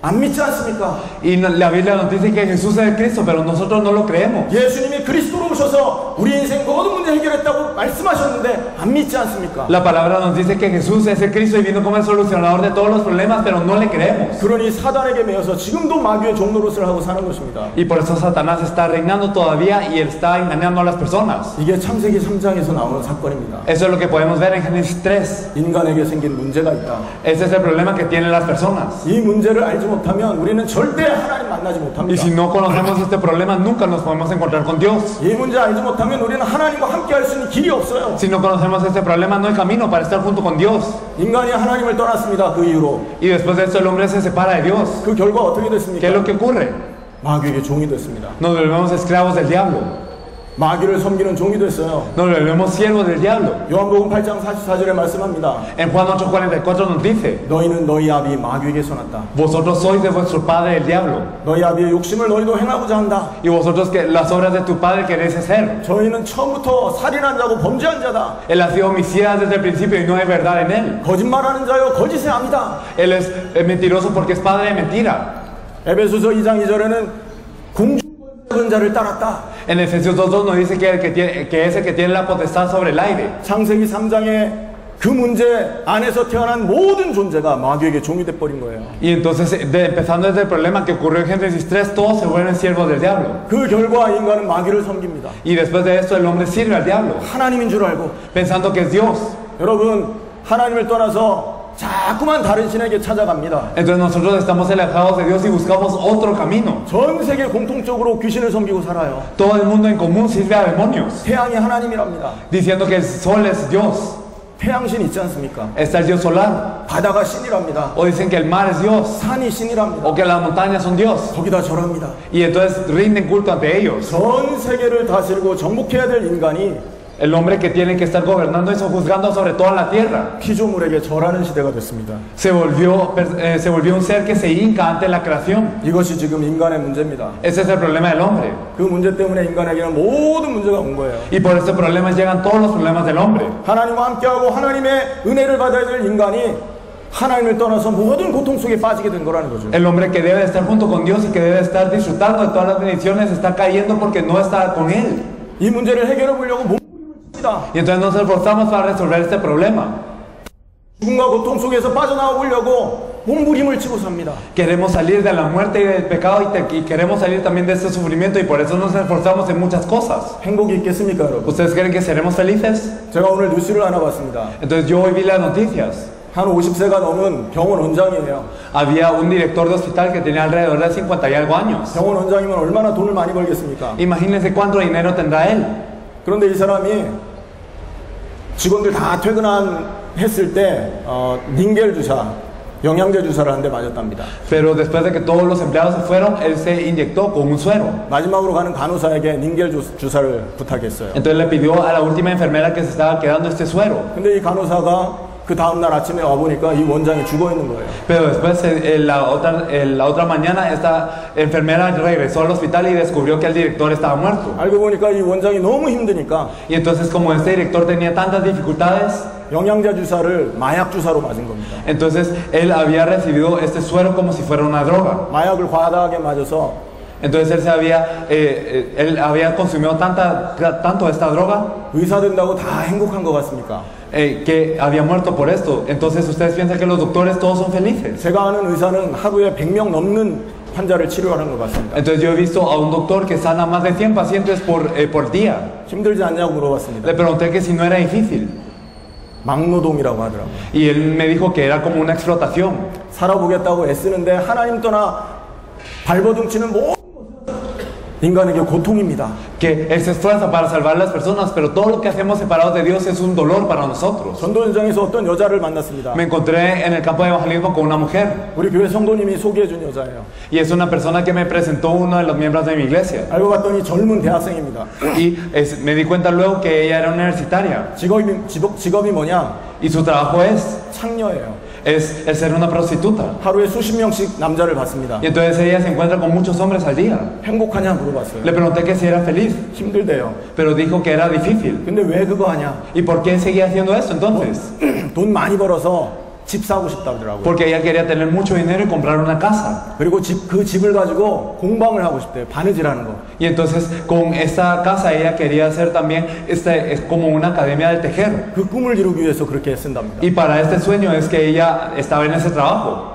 안 믿지 않습니까? Y la Biblia nos dice que Jesús es el Cristo, pero nosotros no lo creemos. 예수님이 그리스도로 오셔서 우리 인생 모든 문제 해결했다고 말씀하셨는데 안 믿지 않습니까? La palabra nos dice que Jesús es el Cristo y vino como el solucionador de todos los problemas, pero no le creemos. 그러니 사단에게 매여서 지금도 마귀의 종노릇을 하고 사는 것입니다. Y por eso Satanás está reinando todavía y él está engañando a las personas. 이게 창세기 3장에서 나오는 사건입니다. Eso es lo que podemos ver en Génesis 3. 인간에게 생긴 문제가 있다. Ese es el problema que tienen las personas. 이 문제를 알지 못하면 우리는 절대 하나님 만나지 Y 못합니다. si no conocemos este problema, nunca nos podemos encontrar con Dios. 이 문제 알지 못하면 우리는 하나님과 함께 할 수 있는 길이 없어요. Si no conocemos este problema, no hay camino para estar junto con Dios. 인간이 하나님을 떠났습니다. 그 이후로. Y después de esto el hombre se separa de Dios. 그 결과 어떻게 ¿Qué es 됐습니까? lo que ocurre? 마귀에게 종이 됐습니다. Nos volvemos esclavos del diablo. 마귀를 섬기는 종이 됐어요. Nos volvemos siervos del diablo. 요한복음 8장 44절에 말씀합니다. En Juan 8:44 nos dice: 너희는 너희 아비 마귀에게 선했다. Vosotros sois de vuestro padre el diablo, 너희 아비의 욕심을 너희도 행하고자 한다. y vosotros que las obras de tu padre queréis hacer. 저희는 처음부터 살인한 자고 범죄한 자다. Él ha sido homicida desde el principio y no hay verdad en él. 거짓말하는 자여 거짓의 암이다. Él es mentiroso porque es padre de mentira. 에베소서 2장 2절에는 공중권 자를 따랐다. En Efesios 2:2 nos dice que es el que tiene la potestad sobre el aire. 창세기 3장에 그 문제 안에서 태어난 모든 존재가 마귀에게 종이 돼버린 거예요. Y entonces, empezando desde el problema que ocurrió en Génesis 3, todos se vuelven siervos del diablo. 그 결과 인간은 마귀를 섬깁니다. Y después de esto el hombre sirve al diablo, 하나님인 줄 알고. pensando que es Dios. 여러분, 하나님을 떠나서 자꾸만 다른 신에게 찾아갑니다. Entonces nosotros estamos alejados de Dios y buscamos otro camino. 전 세계 공통적으로 귀신을 섬기고 살아요. Todo el mundo en común sirve a demonios, 태양이 하나님이랍니다. diciendo que el sol es Dios. 해양신 있지 않습니까? Está el Dios solar. 바다가 신이랍니다. O dicen que el mar es Dios. 산이 신이랍니다. O que las montañas son Dios. 거기다 절합니다. Y entonces rinden culto ante ellos. 전 세계를 다스리고 정복해야 될 인간이 El hombre que tiene que estar gobernando y juzgando sobre toda la tierra. 피조물에게 절하는 시대가 됐습니다. Se volvió un ser que se hinca ante la creación. 이것이 지금 인간의 문제입니다. Ese es el problema del hombre. 그 문제 때문에 인간에게는 모든 문제가 온 거예요. Y por este problema llegan todos los problemas del hombre. 하나님과 함께하고 하나님의 은혜를 받아야 될 인간이 하나님을 떠나서 모든 고통 속에 빠지게 된 거라는 거죠. El hombre que debe estar junto con Dios y que debe estar disfrutando de todas las bendiciones está cayendo porque no está con Él. 이 문제를 해결해 보려고 몸부림을 칩니다. Y entonces nos esforzamos para resolver este problema. 죽음과 고통 속에서 빠져나와 보려고 몸부림을 치고 삽니다. Queremos salir de la muerte y del pecado y queremos salir también de este sufrimiento y por eso nos esforzamos en muchas cosas. 행복이 있겠습니까, 여러분? ¿Ustedes creen que seremos felices? 제가 오늘 뉴스를 하나 봤습니다. Entonces yo hoy vi las noticias. 한 50세가 넘은 병원 원장이에요. Había un director de hospital que tenía alrededor de 50 y algo años. 병원 원장이면 얼마나 돈을 많이 벌겠습니까? Imagínense cuánto dinero tendrá él. 그런데 이 사람이 직원들 다 했을 때 닌겔 주사, 영양제 주사를 한 대 맞았답니다. Pero después de que todos los empleados se fueron, él se inyectó con un suero. 마지막으로 가는 간호사에게 닌겔 주사를 부탁했어요. Entonces le pidió a la última enfermera que se estaba quedando este suero. 근데 이 간호사가 그 다음날 아침에 와보니까 이 원장이 죽어 있는 거예요. Pero después, la otra mañana, esta enfermera regresó al hospital y descubrió que el director estaba muerto. 알고 보니까 이 원장이 너무 힘드니까 Y entonces, como este director tenía tantas dificultades, 영양제 주사를 마약 주사로 맞은 겁니다. entonces él había recibido este suero como si fuera una droga. 마약을 과다하게 맞아서 Entonces él había consumido tanto esta droga 의사 된다고 다 행복한 것 같습니까? que había muerto por esto. Entonces ustedes piensan que los doctores todos son felices. 제가 아는 의사는 하루에 100명 넘는 환자를 치료하는 것 같습니다. Entonces yo he visto a un doctor que sana más de 100 pacientes por día. 힘들지 않냐고 물어봤습니다. Le pregunté que si no era difícil. 막노동이라고 하더라고요. Y él me dijo que era como una explotación. 살아보겠다고 애쓰는데 하나님 떠나 발버둥 치는 모든 것은 인간에게 고통입니다. Que él se esfuerza para salvar a las personas, pero todo lo que hacemos separados de Dios es un dolor para nosotros. 전도 현장에서 어떤 여자를 만났습니다. Me encontré en el campo de evangelismo con una mujer. 우리 교회 성도님이 소개해준 여자예요. Y es una persona que me presentó uno de los miembros de mi iglesia. 알고 봤더니 젊은 대학생입니다. Y me di cuenta luego que ella era universitaria. 직업이 뭐냐? Y su trabajo es 창녀예요. el ser una prostituta. 하루에 수십 명씩 남자를 봤습니다. Y entonces ella se encuentra con muchos hombres al día. 행복하냐 물어봤어요. Le pregunté que si era feliz, 힘들대요. pero dijo que era difícil. 근데 왜 그거 하냐? ¿Y por qué seguía haciendo esto entonces? 돈 많이 벌어서 집 사고 싶다 그러더라고요. Porque ella quería tener mucho dinero y comprar una casa. 그리고 그 집을 가지고 공방을 하고 싶대요. 바느질하는 거. Y entonces con esta casa ella quería hacer también es como una academia de tejer. 그 꿈을 이루기 위해서 그렇게 쓴답니다. Y para este sueño es que ella estaba en ese trabajo.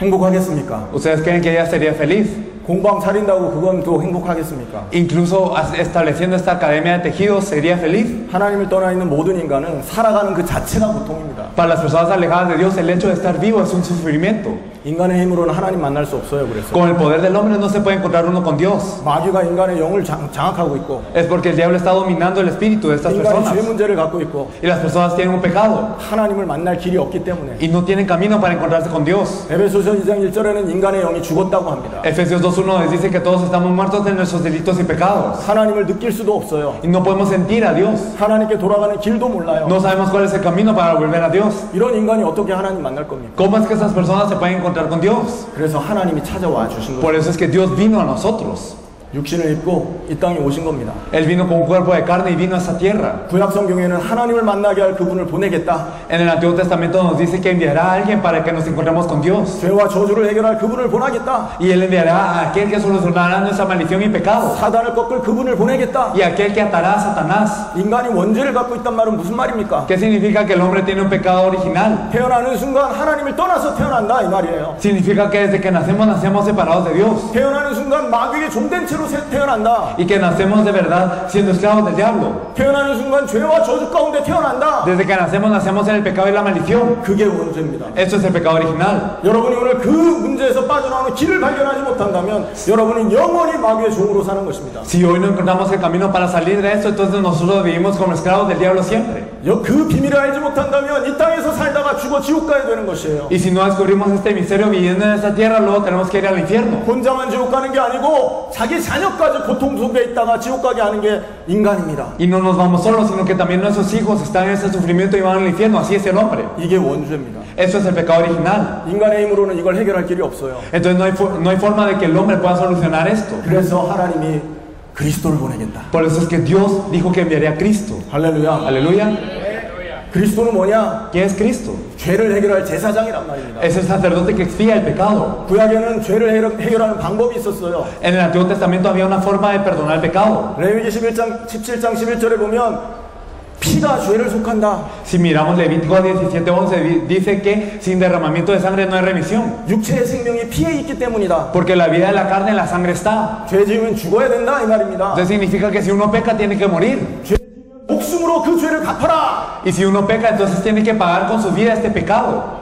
행복하겠습니까? ¿Ustedes creen que ella sería feliz? 공방 차린다고 그건 또 행복하겠습니까? Incluso estableciendo esta academia de tejidos, ¿sería feliz? 하나님을 떠나 있는 모든 인간은 살아가는 그 자체가 고통입니다. Para las personas alejadas de Dios, el hecho de estar vivo es un sufrimiento. 인간의 힘으로는 하나님 만날 수 없어요. 그래서 Con el poder del hombre no se puede encontrar uno con Dios. 마귀가 인간의 영을 장악하고 있고 Es porque el diablo está dominando el espíritu de estas 인간이 personas. 죄 문제를 갖고 있고 Y las personas tienen un pecado 하나님을 만날 길이 없기 때문에 y no tienen camino para encontrarse con Dios. 에베소서 2장 1절에는 인간의 영이 죽었다고 합니다. Efesios 2:1 les dice que todos estamos muertos de nuestros delitos y pecados. 하나님을 느낄 수도 없어요. Y no podemos sentir a Dios. 하나님께 돌아가는 길도 몰라요. No sabemos cuál es el camino para volver a Dios. 이런 인간이 어떻게 하나님 만날 겁니까? ¿Cómo es que esas personas se pueden encontrar con Dios? 그래서 하나님이 찾아와 주신 Por 거예요. eso es que Dios vino a nosotros. 육신을 입고 이 땅에 오신 겁니다. Él vino con un cuerpo de carne y vino a esta tierra. 구약 성경에는 하나님을 만나게 할 그분을 보내겠다. En el Antiguo Testamento nos dice que enviará a alguien para que nos encontremos con Dios. 죄와 저주를 해결할 그분을 보내겠다. Y Él enviará a aquel que solucionará nuestra maldición y pecado. 사단을 꺾을 그분을 보내겠다. Y aquel que atará a Satanás. 인간이 원죄를 갖고 있단 말은 무슨 말입니까? ¿Qué significa que el hombre tiene un pecado original? 태어나는 순간 하나님을 떠나서 태어난다 이 말이에요. Significa que desde que nacemos separados de Dios. 태어나는 순간 마귀에게 종된 채로 죄로 태어난다. y que nacemos de verdad siendo esclavos del diablo. 태어나는 순간 죄와 저주 가운데 태어난다. Desde que nacemos en el pecado y la maldición. 그게 원죄입니다. Eso es el pecado original. 여러분이 오늘 그 문제에서 빠져나오는 길을 발견하지 못한다면 여러분은 영원히 마귀의 종으로 사는 것입니다. Si hoy no encontramos el camino para salir de esto, entonces nosotros vivimos como esclavos del diablo siempre. 그 비밀을 알지 못한다면 이 땅에서 살다가 죽어 지옥 가야 되는 것이에요. Y si no descubrimos este misterio viviendo en esta tierra, luego tenemos que ir al infierno. 혼자만 지옥 가는 게 아니고 자기 자녀까지 고통 속에 있다가 지옥 가게 하는 게 인간입니다. Y no nos vamos solos, sino que también nuestros hijos están en ese sufrimiento y van al infierno. Así es el hombre. 이게 원죄입니다. Eso es el pecado original. 인간의 힘으로는 이걸 해결할 길이 없어요. Entonces no hay forma de que el hombre pueda solucionar esto. 그래서 하나님이 그리스도를 보내겠다. Por eso es que Dios dijo que enviaría a Cristo. 할렐루야. Aleluya. 그리스도는 뭐냐? ¿Quién es Cristo? 죄를 해결할 제사장이란 말입니다. Es el sacerdote que expía el pecado. 구약에는 죄를 해결하는 방법이 있었어요. En el Antiguo Testamento había una forma de perdonar el pecado. 레위기 17장 11절에 보면 피가 죄를 속한다. Si miramos Levítico 17:11 dice que sin derramamiento de sangre no hay remisión. 육체의 생명이 피에 있기 때문이다. Porque la vida de la carne en la sangre está. 죄 지으면 죽어야 된다 이 말입니다. Entonces significa que si uno peca tiene que morir. 죄 지으면 목숨으로 그 죄를 갚아라. Y si uno peca entonces tiene que pagar con su vida este pecado.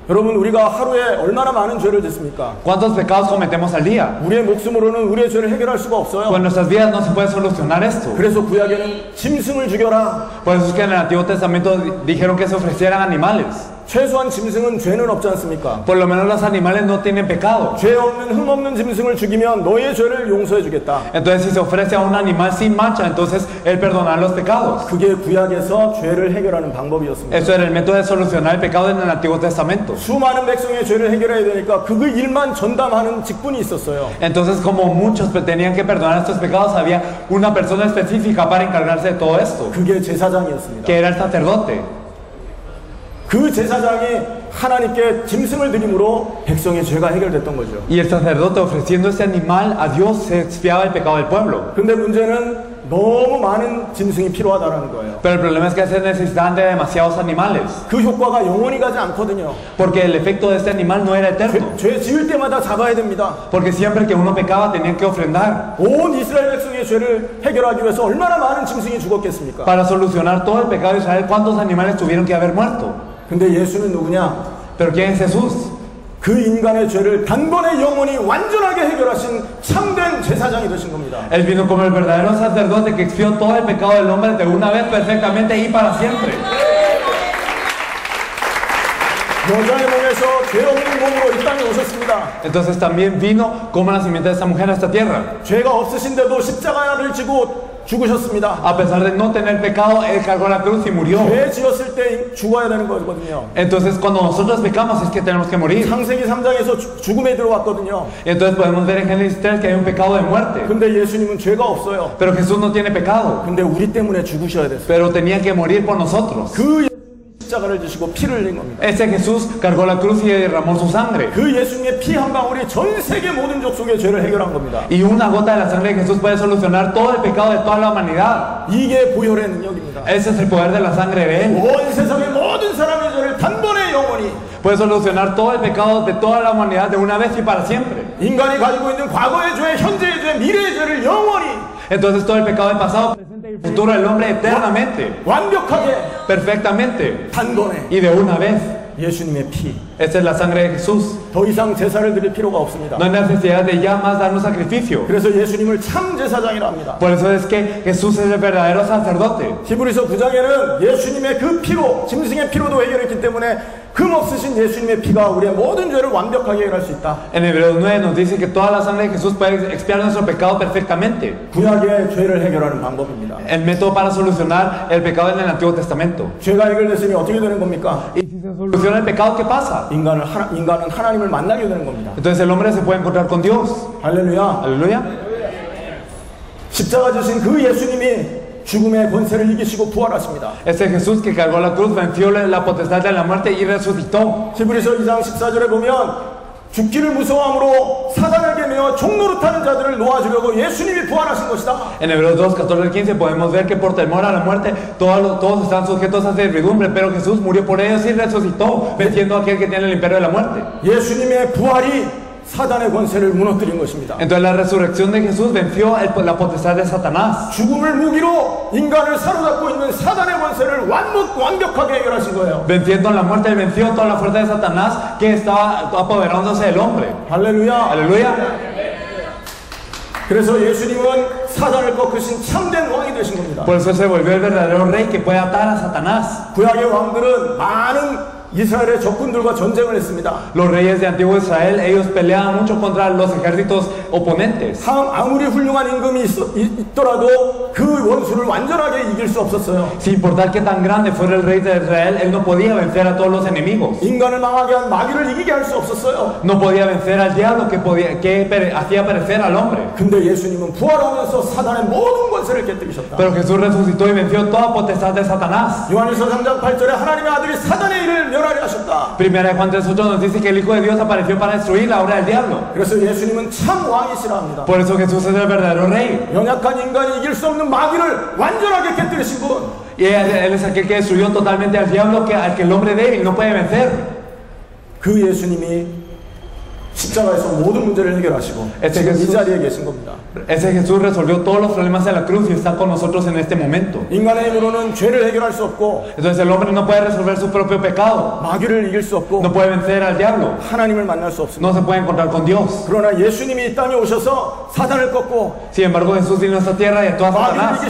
여러분 우리가 하루에 얼마나 많은 죄를 짓습니까? ¿Cuántos pecados cometemos al día? 우리의 목숨으로는 우리의 죄를 해결할 수가 없어요. Pues en nuestras vidas no se puede solucionar esto. 그래서 구약에는 짐승을 죽여라. Por eso es que en el Antiguo Testamento dijeron que se ofrecieran animales. 최소한 짐승은 죄는 없지 않습니까? Por lo menos los animales no tienen pecado. 죄 없는 흠 없는 짐승을 죽이면 너의 죄를 용서해 주겠다. Entonces si se ofrece a un animal sin mancha, entonces él perdonará los pecados. 그게 구약에서 죄를 해결하는 방법이었습니다. Eso era el método de solucionar el pecado en el Antiguo Testamento. 수많은 백성의 죄를 해결해야 되니까 그 일만 전담하는 직분이 있었어요. Entonces como muchos tenían que perdonar estos pecados, había una persona específica para encargarse de todo esto, 그게 제사장이었습니다. que era el sacerdote. 그 제사장이 하나님께 짐승을 드림으로 백성의 죄가 해결됐던 거죠. Y el sacerdote ofreciendo ese animal a Dios se expiaba el pecado del pueblo. 근데 문제는 너무 많은 짐승이 필요하다는 거예요. Pero el problema es que se necesitan de demasiados animales. 그 효과가 영원히 가지 않거든요. Porque el efecto de este animal no era eterno. 죄 지을 때마다 잡아야 됩니다. Porque siempre que uno pecaba tenían que ofrendar. 온 이스라엘 백성의 죄를 해결하기 위해서 얼마나 많은 짐승이 죽었겠습니까? Para solucionar todo el pecado de Israel, ¿cuántos animales tuvieron que haber muerto? 근데 예수는 누구냐? Pero ¿quién es Jesús? 그 인간의 죄를 단번에 영원히 완전하게 해결하신 참된 제사장이 되신 겁니다. Él vino como el verdadero sacerdote que expió todo el pecado del hombre de una vez perfectamente y para siempre. 여자의 몸에서 죄 없는 몸으로 이 땅에 오셨습니다. Entonces también vino como nacimiento de esta mujer a esta tierra. 죄가 없으신데도 십자가를 지고 죽으셨습니다. A pesar de no tener pecado, él cargó la cruz y murió. 죄 지었을 때 죽어야 되는 거거든요. Entonces cuando nosotros pecamos es que tenemos que morir. 창세기 3장에서 죽음에 들어왔거든요. Entonces podemos ver en Génesis 3 que hay un pecado de muerte. 근데 예수님은 죄가 없어요. Pero Jesús no tiene pecado. 근데 우리 때문에 죽으셔야 됐어요. Pero tenía que morir por nosotros. 그 십자가를 지시고 피를 흘린 겁니다. Ese Jesús cargó la cruz y derramó su sangre. 그 예수님의 피 한 방울이 전 세계 모든 족속의 죄를 해결한 겁니다. Y una gota de la sangre de Jesús puede solucionar todo el pecado de toda la humanidad. 이게 보혈의 능력입니다. Ese es el poder de la sangre de Él. 온 세상의 모든 사람의 죄를 단번에 영원히 Puede solucionar todo el pecado de toda la humanidad de una vez y para siempre. 인간이 가지고 있는 과거의 죄, 현재의 죄, 미래의 죄를 영원히 Entonces todo el pecado del pasado, presente y futuro del hombre eternamente, 완벽하게 perfectamente 단번에 y de una vez. 예수님의 피. Esta es la sangre de Jesús. 더 이상 제사를 드릴 필요가 없습니다. No hay necesidad de ya más darnos sacrificio. 그래서 예수님을 참 제사장이라 합니다. Por eso es que Jesús es el verdadero sacerdote. 히브리서 9장에는 예수님의 그 피로, 짐승의 피로도 해결했기 때문에 금 없으신 예수님의 피가 우리의 모든 죄를 완벽하게 해결할 수 있다. En Hebreos 9 nos dice que toda la sangre de Jesús puede expiar nuestro pecado perfectamente. 구약의 죄를 해결하는 방법입니다. El método para solucionar el pecado en el Antiguo Testamento. 죄가 해결됐으니 어떻게 되는 겁니까? Y si se soluciona el pecado, ¿qué pasa? 인간은 하나님을 만나게 되는 겁니다. Entonces el hombre se puede encontrar con Dios. 할렐루야. Aleluya. 십자가 지신 그 예수님이 죽음의 권세를 이기시고 부활하십니다. Ese Jesús que cargó la cruz venció la potestad de la muerte y resucitó. 히브리서 2장 14절에 보면 죽기를 무서워함으로 사단에게 매어 종노릇하는 자들을 놓아주려고 예수님이 부활하신 것이다. En Hebreos 2, 14 al 15 podemos ver que por temor a la muerte todos están sujetos a servidumbre, pero Jesús murió por ellos y resucitó, venciendo a aquel que tiene el imperio de la muerte. 예수님의 부활이 사단의 권세를 무너뜨린 것입니다. Entonces la resurrección de Jesús venció la potestad de Satanás. 죽음을 무기로 인간을 사로잡고 있는 사단의 권세를 완벽하게 해결하신 거예요. Venciendo la muerte, él venció toda la fuerza de Satanás que estaba apoderándose del hombre. 할렐루야. Aleluya. 그래서 예수님은 사단을 꺾으신 참된 왕이 되신 겁니다. Por eso se volvió el verdadero rey que puede atar a Satanás. 구약의 왕들은 많은 이스라엘의 적군들과 전쟁을 했습니다. Los reyes de antiguo Israel, ellos peleaban mucho contra los ejércitos oponentes. 아무리 훌륭한 임금이 있더라도 그 원수를 완전하게 이길 수 없었어요. Sin importar que tan grande fuera el rey de Israel, él no podía vencer a todos los enemigos. 인간을 망하게 한 마귀를 이기게 할 수 없었어요. No podía vencer al diablo que hacía perecer al hombre. 근데 예수님은 부활하면서 사단의 모든 권세를 깨뜨리셨다. Pero Jesús resucitó y venció toda potestad de Satanás. 요한일서 3장 8절에 하나님의 아들이 사단의 일을 멸하려 하셨다. Primera de Juan 3:8 nos dice que el Hijo de Dios apareció para destruir la obra del diablo. 그래서 예수님은 참 왕이시라 합니다. Por eso Jesús es el verdadero rey. 연약한 인간이 이길 수 없는 마귀를 완전하게 깨뜨리신 분. Y él es aquel que destruyó totalmente al diablo, al que el hombre débil no puede vencer. 그 예수님이 십자가에서 모든 문제를 해결하시고 지금 이 자리에 계신 겁니다. Ese Jesús resolvió todos los problemas de la cruz y está con nosotros en este momento. 인간의 힘으로는 죄를 해결할 수 없고, Entonces el hombre no puede resolver su propio pecado, 마귀를 이길 수 없고, no puede vencer al diablo, 하나님을 만날 수 없습니다. no se puede encontrar con Dios. 그러나 예수님이 이 땅에 오셔서 사단을 꺾고 Sin embargo, Jesús vino a esta tierra y ató a Satanás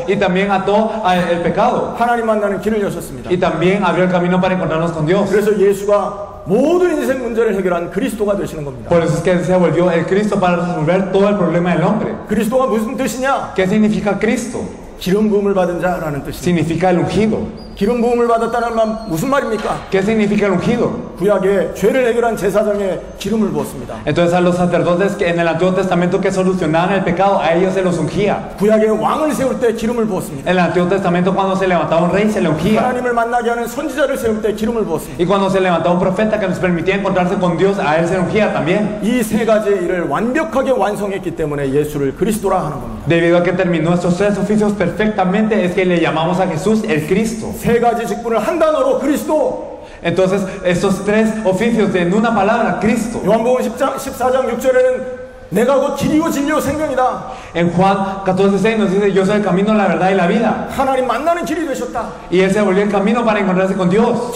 y también ató el pecado 하나님 만나는 길을 여셨습니다. y también abrió el camino para encontrarnos con Dios. 그래서 예수가 모든 인생 문제를 해결한 그리스도가 되시는 겁니다. Por eso es que Él se volvió el Cristo para resolver todo el problema del hombre. 그리스도가 무슨 뜻이냐? ¿Qué significa Cristo? 기름 부음을 받은 자라는 뜻입니다. Significa el ungido. 기름 부음을 받았다는 말 무슨 말입니까? ¿Qué significa el ungido? 구약에 죄를 해결한 제사장에 기름을 부었습니다. Entonces a los sacerdotes que en el Antiguo Testamento que solucionaban el pecado, a ellos se los ungía. 구약에 왕을 세울 때 기름을 부었습니다. En el Antiguo Testamento cuando se levantaba un rey se le ungía. 하나님을 만나게 하는 선지자를 세울 때 기름을 부었습니다. Y cuando se levantaba un profeta que nos permitía encontrarse con Dios, a él se le ungía también. 이 세 가지의 일을 완벽하게 완성했기 때문에 예수를 그리스도라 하는 겁니다. Debido a que terminó estos tres oficios perfectamente, es que le llamamos a Jesús el Cristo. 세 가지 직분을 한 단어로 그리스도. Entonces, estos tres oficios en una palabra, Cristo. 요한복음 14장 6절에는 내가 곧 길이요 진리요 생명이다. En Juan 14:6 nos dice, yo soy el camino, la verdad y la vida. 하나님 만나는 길이 되셨다. Y él se volvió el camino para encontrarse con Dios.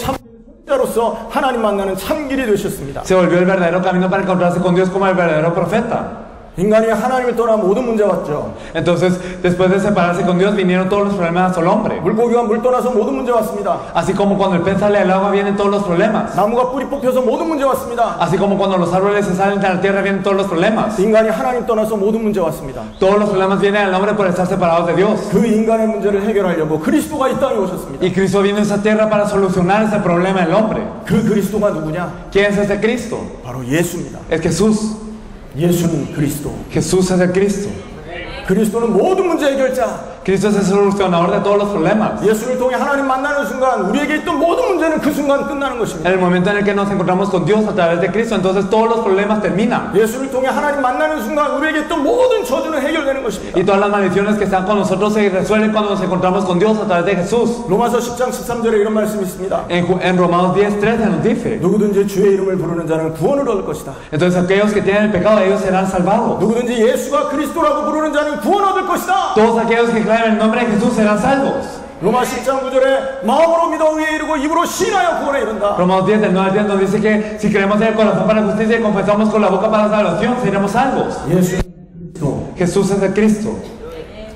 참자로서 하나님 만나는 참 길이 되셨습니다. Se volvió el verdadero camino para encontrarse con Dios como el verdadero profeta. 인간이 하나님을 떠나 모든 문제 왔죠. Entonces, después de separarse con Dios, vinieron todos los problemas al hombre. 물고기가 물 떠나서 모든 문제 왔습니다. Así como cuando el pez sale del agua, vienen todos los problemas. 나무가 뿌리 뽑혀서 모든 문제 왔습니다. Así como cuando los árboles se salen de la tierra, vienen todos los problemas. 인간이 하나님 떠나서 모든 문제 왔습니다. Todos los problemas vienen al hombre por estar separados de Dios. 그 인간의 문제를 해결하려고 그리스도가 이 땅에 오셨습니다. Y Cristo vino a esta tierra para solucionar ese problema del hombre. 그 그리스도가 누구냐? ¿Quién es ese Cristo? 바로 예수입니다. Es Jesús. 예수는 그리스도. Jesús es el Cristo. 그리스도는 모든 문제 해결자. Cristo es el solucionador de todos los problemas. 예수를 통해 하나님 만나는 순간 우리에게 있던 모든 문제는 그 순간 끝나는 것입니다. En el momento en el que nos encontramos con Dios a través de Cristo, entonces todos los problemas terminan. 예수를 통해 하나님 만나는 순간 우리에게 있던 모든 저주는 해결되는 것입니다. Y todas las maldiciones que están con nosotros se resuelven cuando nos encontramos con Dios a través de Jesús. 로마서 10장 13절에 이런 말씀이 있습니다. En Romanos 10:13 nos dice, 누구든지 주의 이름을 부르는 자는 구원을 얻을 것이다. entonces aquellos que tienen el pecado, ellos serán salvados. 누구든지 예수가 그리스도라고 부르는 자는 구원 얻을 것이다. Todos aquellos que clamen el nombre de Jesús serán salvos. 로마 10장 9절에 마음으로 믿어 의에 이르고 입으로 시인하여 구원에 이른다. Romanos 10, del 9 al 10 nos dice que si creemos en el corazón para la justicia y confesamos con la boca para la salvación, seremos salvos. 예수 그리스도. Jesús es el Cristo.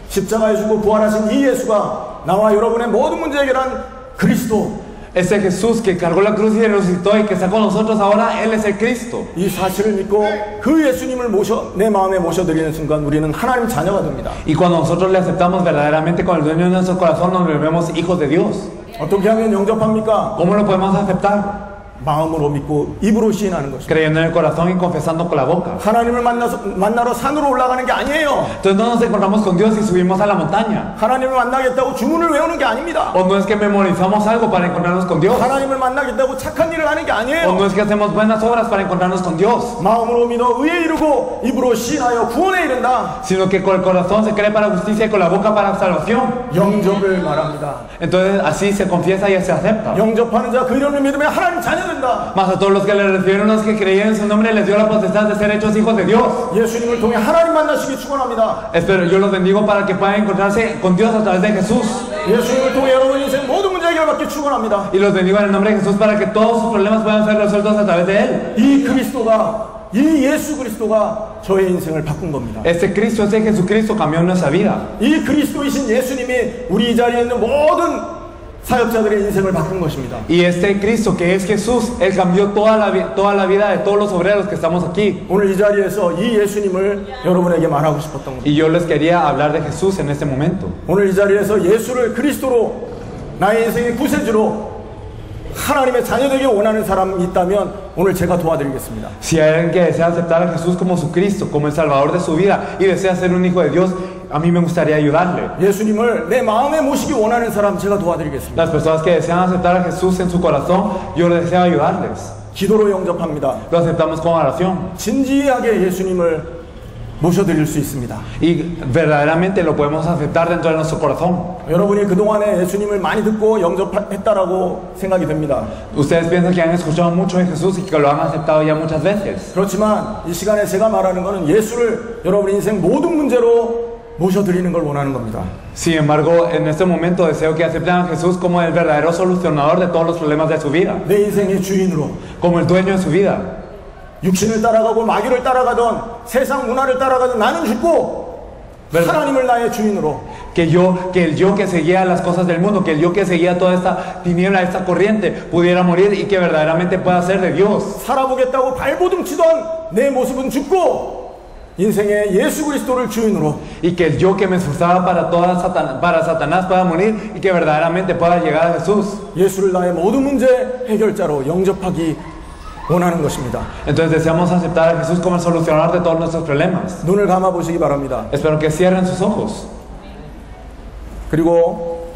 십자가에 죽고 부활하신 이 예수가 나와 여러분의 모든 문제 해결한 그리스도. Ese Jesús que cargó la cruz y resucitó y que está con nosotros ahora, Él es el Cristo. 이 사실을 믿고 그 예수님을 내 마음에 모셔드리는 순간 우리는 하나님 자녀가 됩니다. Y cuando nosotros le aceptamos verdaderamente con el dueño de nuestro corazón, nos volvemos hijos de Dios. 어떻게 하면 영접합니까? ¿Cómo lo podemos aceptar? 마음으로 믿고 입으로 시인하는 것입니다. Creyendo en el corazón y confesando con la boca. 하나님을 만나러 산으로 올라가는 게 아니에요. Entonces no nos encontramos con Dios y subimos a la montaña. 하나님을 만나겠다고 주문을 외우는 게 아닙니다. O no es que memorizamos algo para encontrarnos con Dios. 하나님을 만나겠다고 착한 일을 하는 게 O 아니에요. no es que hacemos buenas obras para encontrarnos con Dios. 마음으로 믿어 의에 이르고 입으로 시인하여 구원에 이른다. Sino que con el corazón se cree para justicia y con la boca para salvación. 영접을 말합니다. Entonces así se confiesa y se acepta. 영접하는 자 그 이름을 믿으면 하나님 자녀가 되셔야 된다. Mas a todos los que le recibieron, los que creían en su nombre, les dio la potestad de ser hechos hijos de Dios. 예수님을 통해 하나님 만나시기 축원합니다. Espero, yo los bendigo para que puedan encontrarse con Dios a través de Jesús. 예수님을 통해 여러분 인생 모든 문제 해결받기 축원합니다. Y los bendigo en el nombre de Jesús para que todos sus problemas puedan ser resueltos a través de Él. 이 그리스도가, 이 예수 그리스도가 저의 인생을 바꾼 겁니다. Este Cristo, este Jesucristo cambió nuestra vida. 이 그리스도이신 예수님이 우리 이 자리에 있는 모든 사역자들의 인생을 바꾼 것입니다. Y este Cristo que es Jesús, Él cambió toda la vida de todos los obreros que estamos aquí. 오늘 이 자리에서 이 예수님을 여러분에게 말하고 싶었던 겁니다. Y yo les quería hablar de Jesús en este momento. 오늘 이 자리에서 예수를 그리스도로 나의 인생의 구세주로 하나님의 자녀되기 원하는 사람이 있다면 오늘 제가 도와드리겠습니다. Si hay alguien que desea aceptar a Jesús como su Cristo, como el Salvador de su vida y desea ser un hijo de Dios, a mí me gustaría ayudarle. 예수님을 내 마음에 모시기 원하는 사람 제가 도와드리겠습니다. Las personas que desean aceptar a Jesús en su corazón, yo les deseo ayudarles. 기도로 영접합니다. Lo aceptamos con oración. 진지하게 예수님을 모셔드릴 수 있습니다. Y verdaderamente lo podemos aceptar dentro de nuestro corazón. 여러분이 그동안에 예수님을 많이 듣고 영접했다라고 생각이 됩니다. Ustedes piensan que han escuchado mucho de Jesús y que lo han aceptado ya muchas veces. 그렇지만 이 시간에 제가 말하는 것은 예수를 여러분 인생 모든 문제로 모셔드리는 걸 원하는 겁니다. Sin embargo, en este momento deseo que acepten a Jesús como el verdadero solucionador de todos los problemas de su vida, 내 인생의 주인으로 como el dueño de su vida. 육신을 따라가고 마귀를 따라가던 세상 문화를 따라가던 나는 죽고 하나님을 나의 주인으로 Que el yo que seguía las cosas del mundo, que el yo que seguía toda esta tiniebla, esta corriente, pudiera morir y que verdaderamente pueda ser de Dios. 살아보겠다고 발버둥치던 내 모습은 죽고 인생의 예수 그리스도를 주인으로 Y que el yo que me esforzaba para Satanás pueda morir y que verdaderamente pueda llegar a Jesús. 예수를 나의 모든 문제 해결자로 영접하기 원하는 것입니다. Entonces deseamos aceptar a Jesús como el solucionador de todos nuestros problemas. 눈을 감아 보시기 바랍니다. Espero que cierren sus ojos. 그리고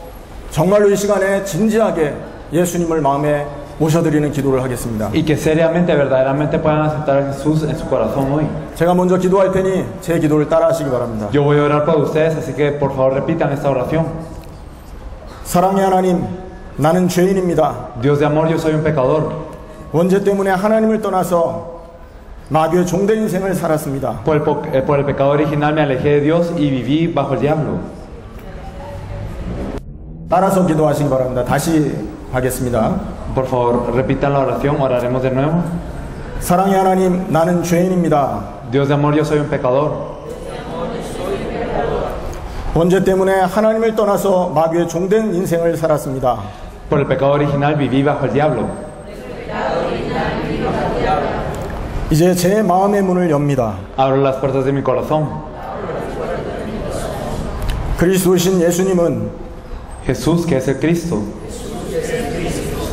정말로 이 시간에 진지하게 예수님을 마음에 모셔드리는 기도를 하겠습니다. Y que seriamente, verdaderamente puedan aceptar a Jesús en su corazón hoy. 제가 먼저 기도할 테니 제 기도를 따라하시기 바랍니다. Yo voy a orar por ustedes, así que por favor repitan esta oración. 사랑의 하나님, 나는 죄인입니다. Dios de amor, yo soy un pecador. 원죄 때문에 하나님을 떠나서 마귀의 종된 인생을 살았습니다. Por el pecado original me alejé de Dios y viví bajo el diablo. 따라서 기도하시기 바랍니다. 다시 하겠습니다. Por favor, repitan la oración, oraremos de nuevo. 사랑의 하나님, 나는 죄인입니다. Dios de amor, yo soy un pecador. 원죄 때문에 하나님을 떠나서 마귀의 종된 인생을 살았습니다. Por el pecado original viví bajo el diablo. 이제 제 마음의 문을 엽니다. Abro las puertas de mi corazón. 그리스도이신 예수님은 Jesús, que es el Cristo,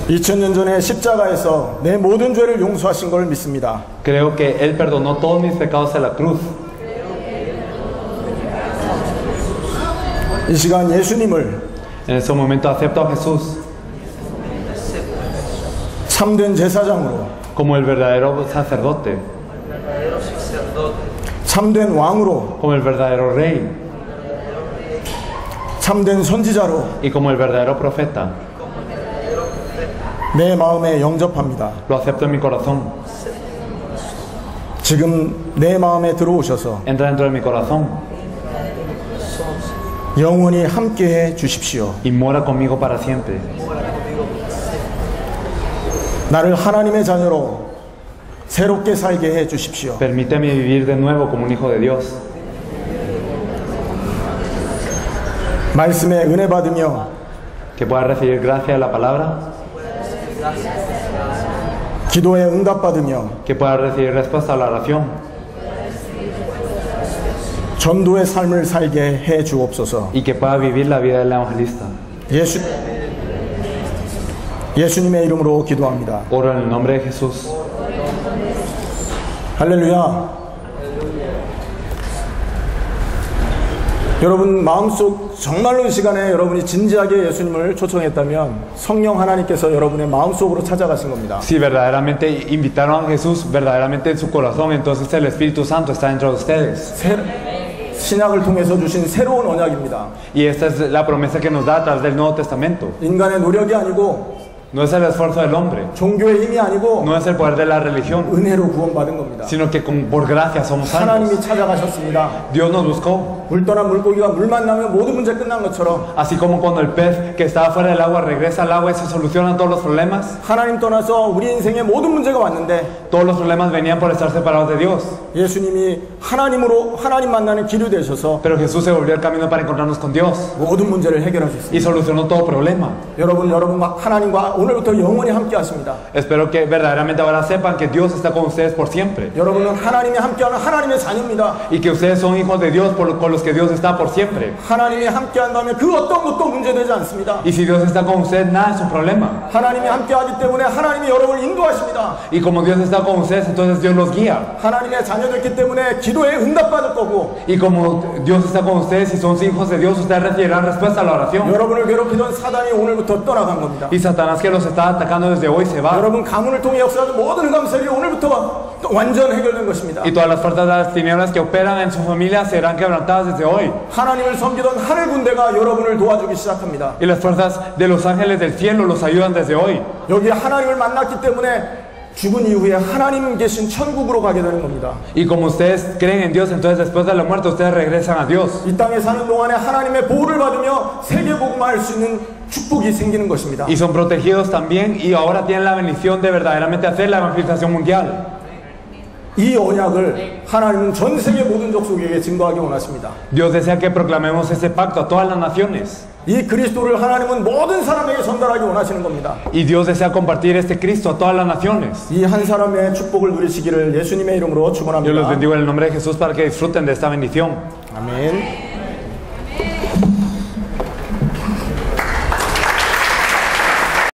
2000년 전에 십자가에서 내 모든 죄를 용서하신 걸 믿습니다. creo que Él perdonó todos mis pecados en la cruz. 이 시간 예수님을 En este momento acepto a Jesús 참된 제사장으로, como el verdadero sacerdote, 참된 왕으로, como el verdadero rey 참된 선지자로 y como el verdadero profeta. 내 마음에 영접합니다. Lo acepto en mi corazón. 지금 내 마음에 들어오셔서 Entra dentro de mi corazón 영원히 함께해 주십시오. y mora conmigo para siempre. 나를 하나님의 자녀로 새롭게 살게 해 주십시오. Permíteme vivir de nuevo como un hijo de Dios. 말씀에 은혜 받으며 Que pueda recibir gracia de la palabra. 기도에 응답 받으며 Que pueda recibir respuesta a la oración. 전도의 삶을 살게 해 주옵소서. Y que pueda vivir la vida del evangelista. 예수님의 이름으로 기도합니다. Oro en el nombre de Jesús. 할렐루야. 여러분 마음속 정말로 이 시간에 여러분이 진지하게 예수님을 초청했다면 성령 하나님께서 여러분의 마음속으로 찾아가신 겁니다. Si verdaderamente invitaron a Jesús verdaderamente en su corazón, entonces el Espíritu Santo está dentro de ustedes. 신약을 통해서 주신 새로운 언약입니다. Y esta es la promesa que nos da a través del Nuevo Testamento. 인간의 노력이 아니고 No es el esfuerzo del hombre, 종교의 힘이 아니고 no es el poder de la religión, 은혜로 구원받은 겁니다. sino que por gracia somos salvos. 하나님이 찾아가셨습니다. Dios nos buscó. 물 떠난 물고기가 물 만나면 모든 문제 끝난 것처럼 Así como cuando el pez que estaba fuera del agua regresa al agua y se solucionan todos los problemas, 하나님 떠나서 우리 인생에 모든 문제가 왔는데 todos los problemas venían por estar separados de Dios. 예수님이 하나님 만나는 길이 되셔서 Pero Jesús se volvió el camino para encontrarnos con Dios 모든 문제를 해결하셨습니다. y solucionó todo problema. 여러분 하나님과 오늘부터 영원히 함께 하십니다. Espero que verdaderamente ahora sepan que Dios está con ustedes por siempre 여러분은 하나님이 함께하는 하나님의 자녀입니다. y que ustedes son hijos de Dios con los que Dios está por siempre. 하나님이 함께한다면 그 어떤 것도 문제되지 않습니다. Y si Dios está con ustedes, nada es un problema. 하나님이 함께하기 때문에 하나님이 여러분을 인도하십니다. Y como Dios está con ustedes, entonces Dios los guía. 하나님의 자녀들기 때문에 기도에 응답받을 거고 Y como Dios está con ustedes y son hijos de Dios, ustedes recibirán respuesta a la oración. 여러분을 괴롭히던 사단이 오늘부터 떠나간 겁니다. Y Satanás que los está atacando desde hoy se va. 여러분 가문을 통해 역사하는 모든 흑암세력이 오늘부터 완전 해결된 것입니다. Y todas las fuerzas de las tinieblas que operan en su familia serán quebrantadas desde hoy. 하나님을 섬기던 하늘 군대가 여러분을 도와주기 시작합니다. Y las fuerzas de los ángeles del cielo los ayudan desde hoy. 여기 하나님을 만났기 때문에 죽은 이후에 하나님 계신 천국으로 가게 되는 겁니다. Y como ustedes creen en Dios, entonces después de la muerte ustedes regresan a Dios. 이 땅에 사는 동안에 하나님의 보호를 받으며 세계복음화할 수 있는 축복이 생기는 것입니다. Y son protegidos también y ahora tienen la bendición de verdaderamente hacer la evangelización mundial. 이 언약을 하나님은 전 세계 모든 족속에게 증거하기 원하십니다. Dios desea que proclamemos ese pacto a todas las naciones. 이 그리스도를 하나님은 모든 사람에게 전달하기 원하시는 겁니다. Y Dios desea compartir este Cristo a todas las naciones. 이 한 사람의 축복을 누리시기를 예수님의 이름으로 Yo los 축원합니다. bendigo en el nombre de Jesús para que disfruten de esta bendición. 아멘.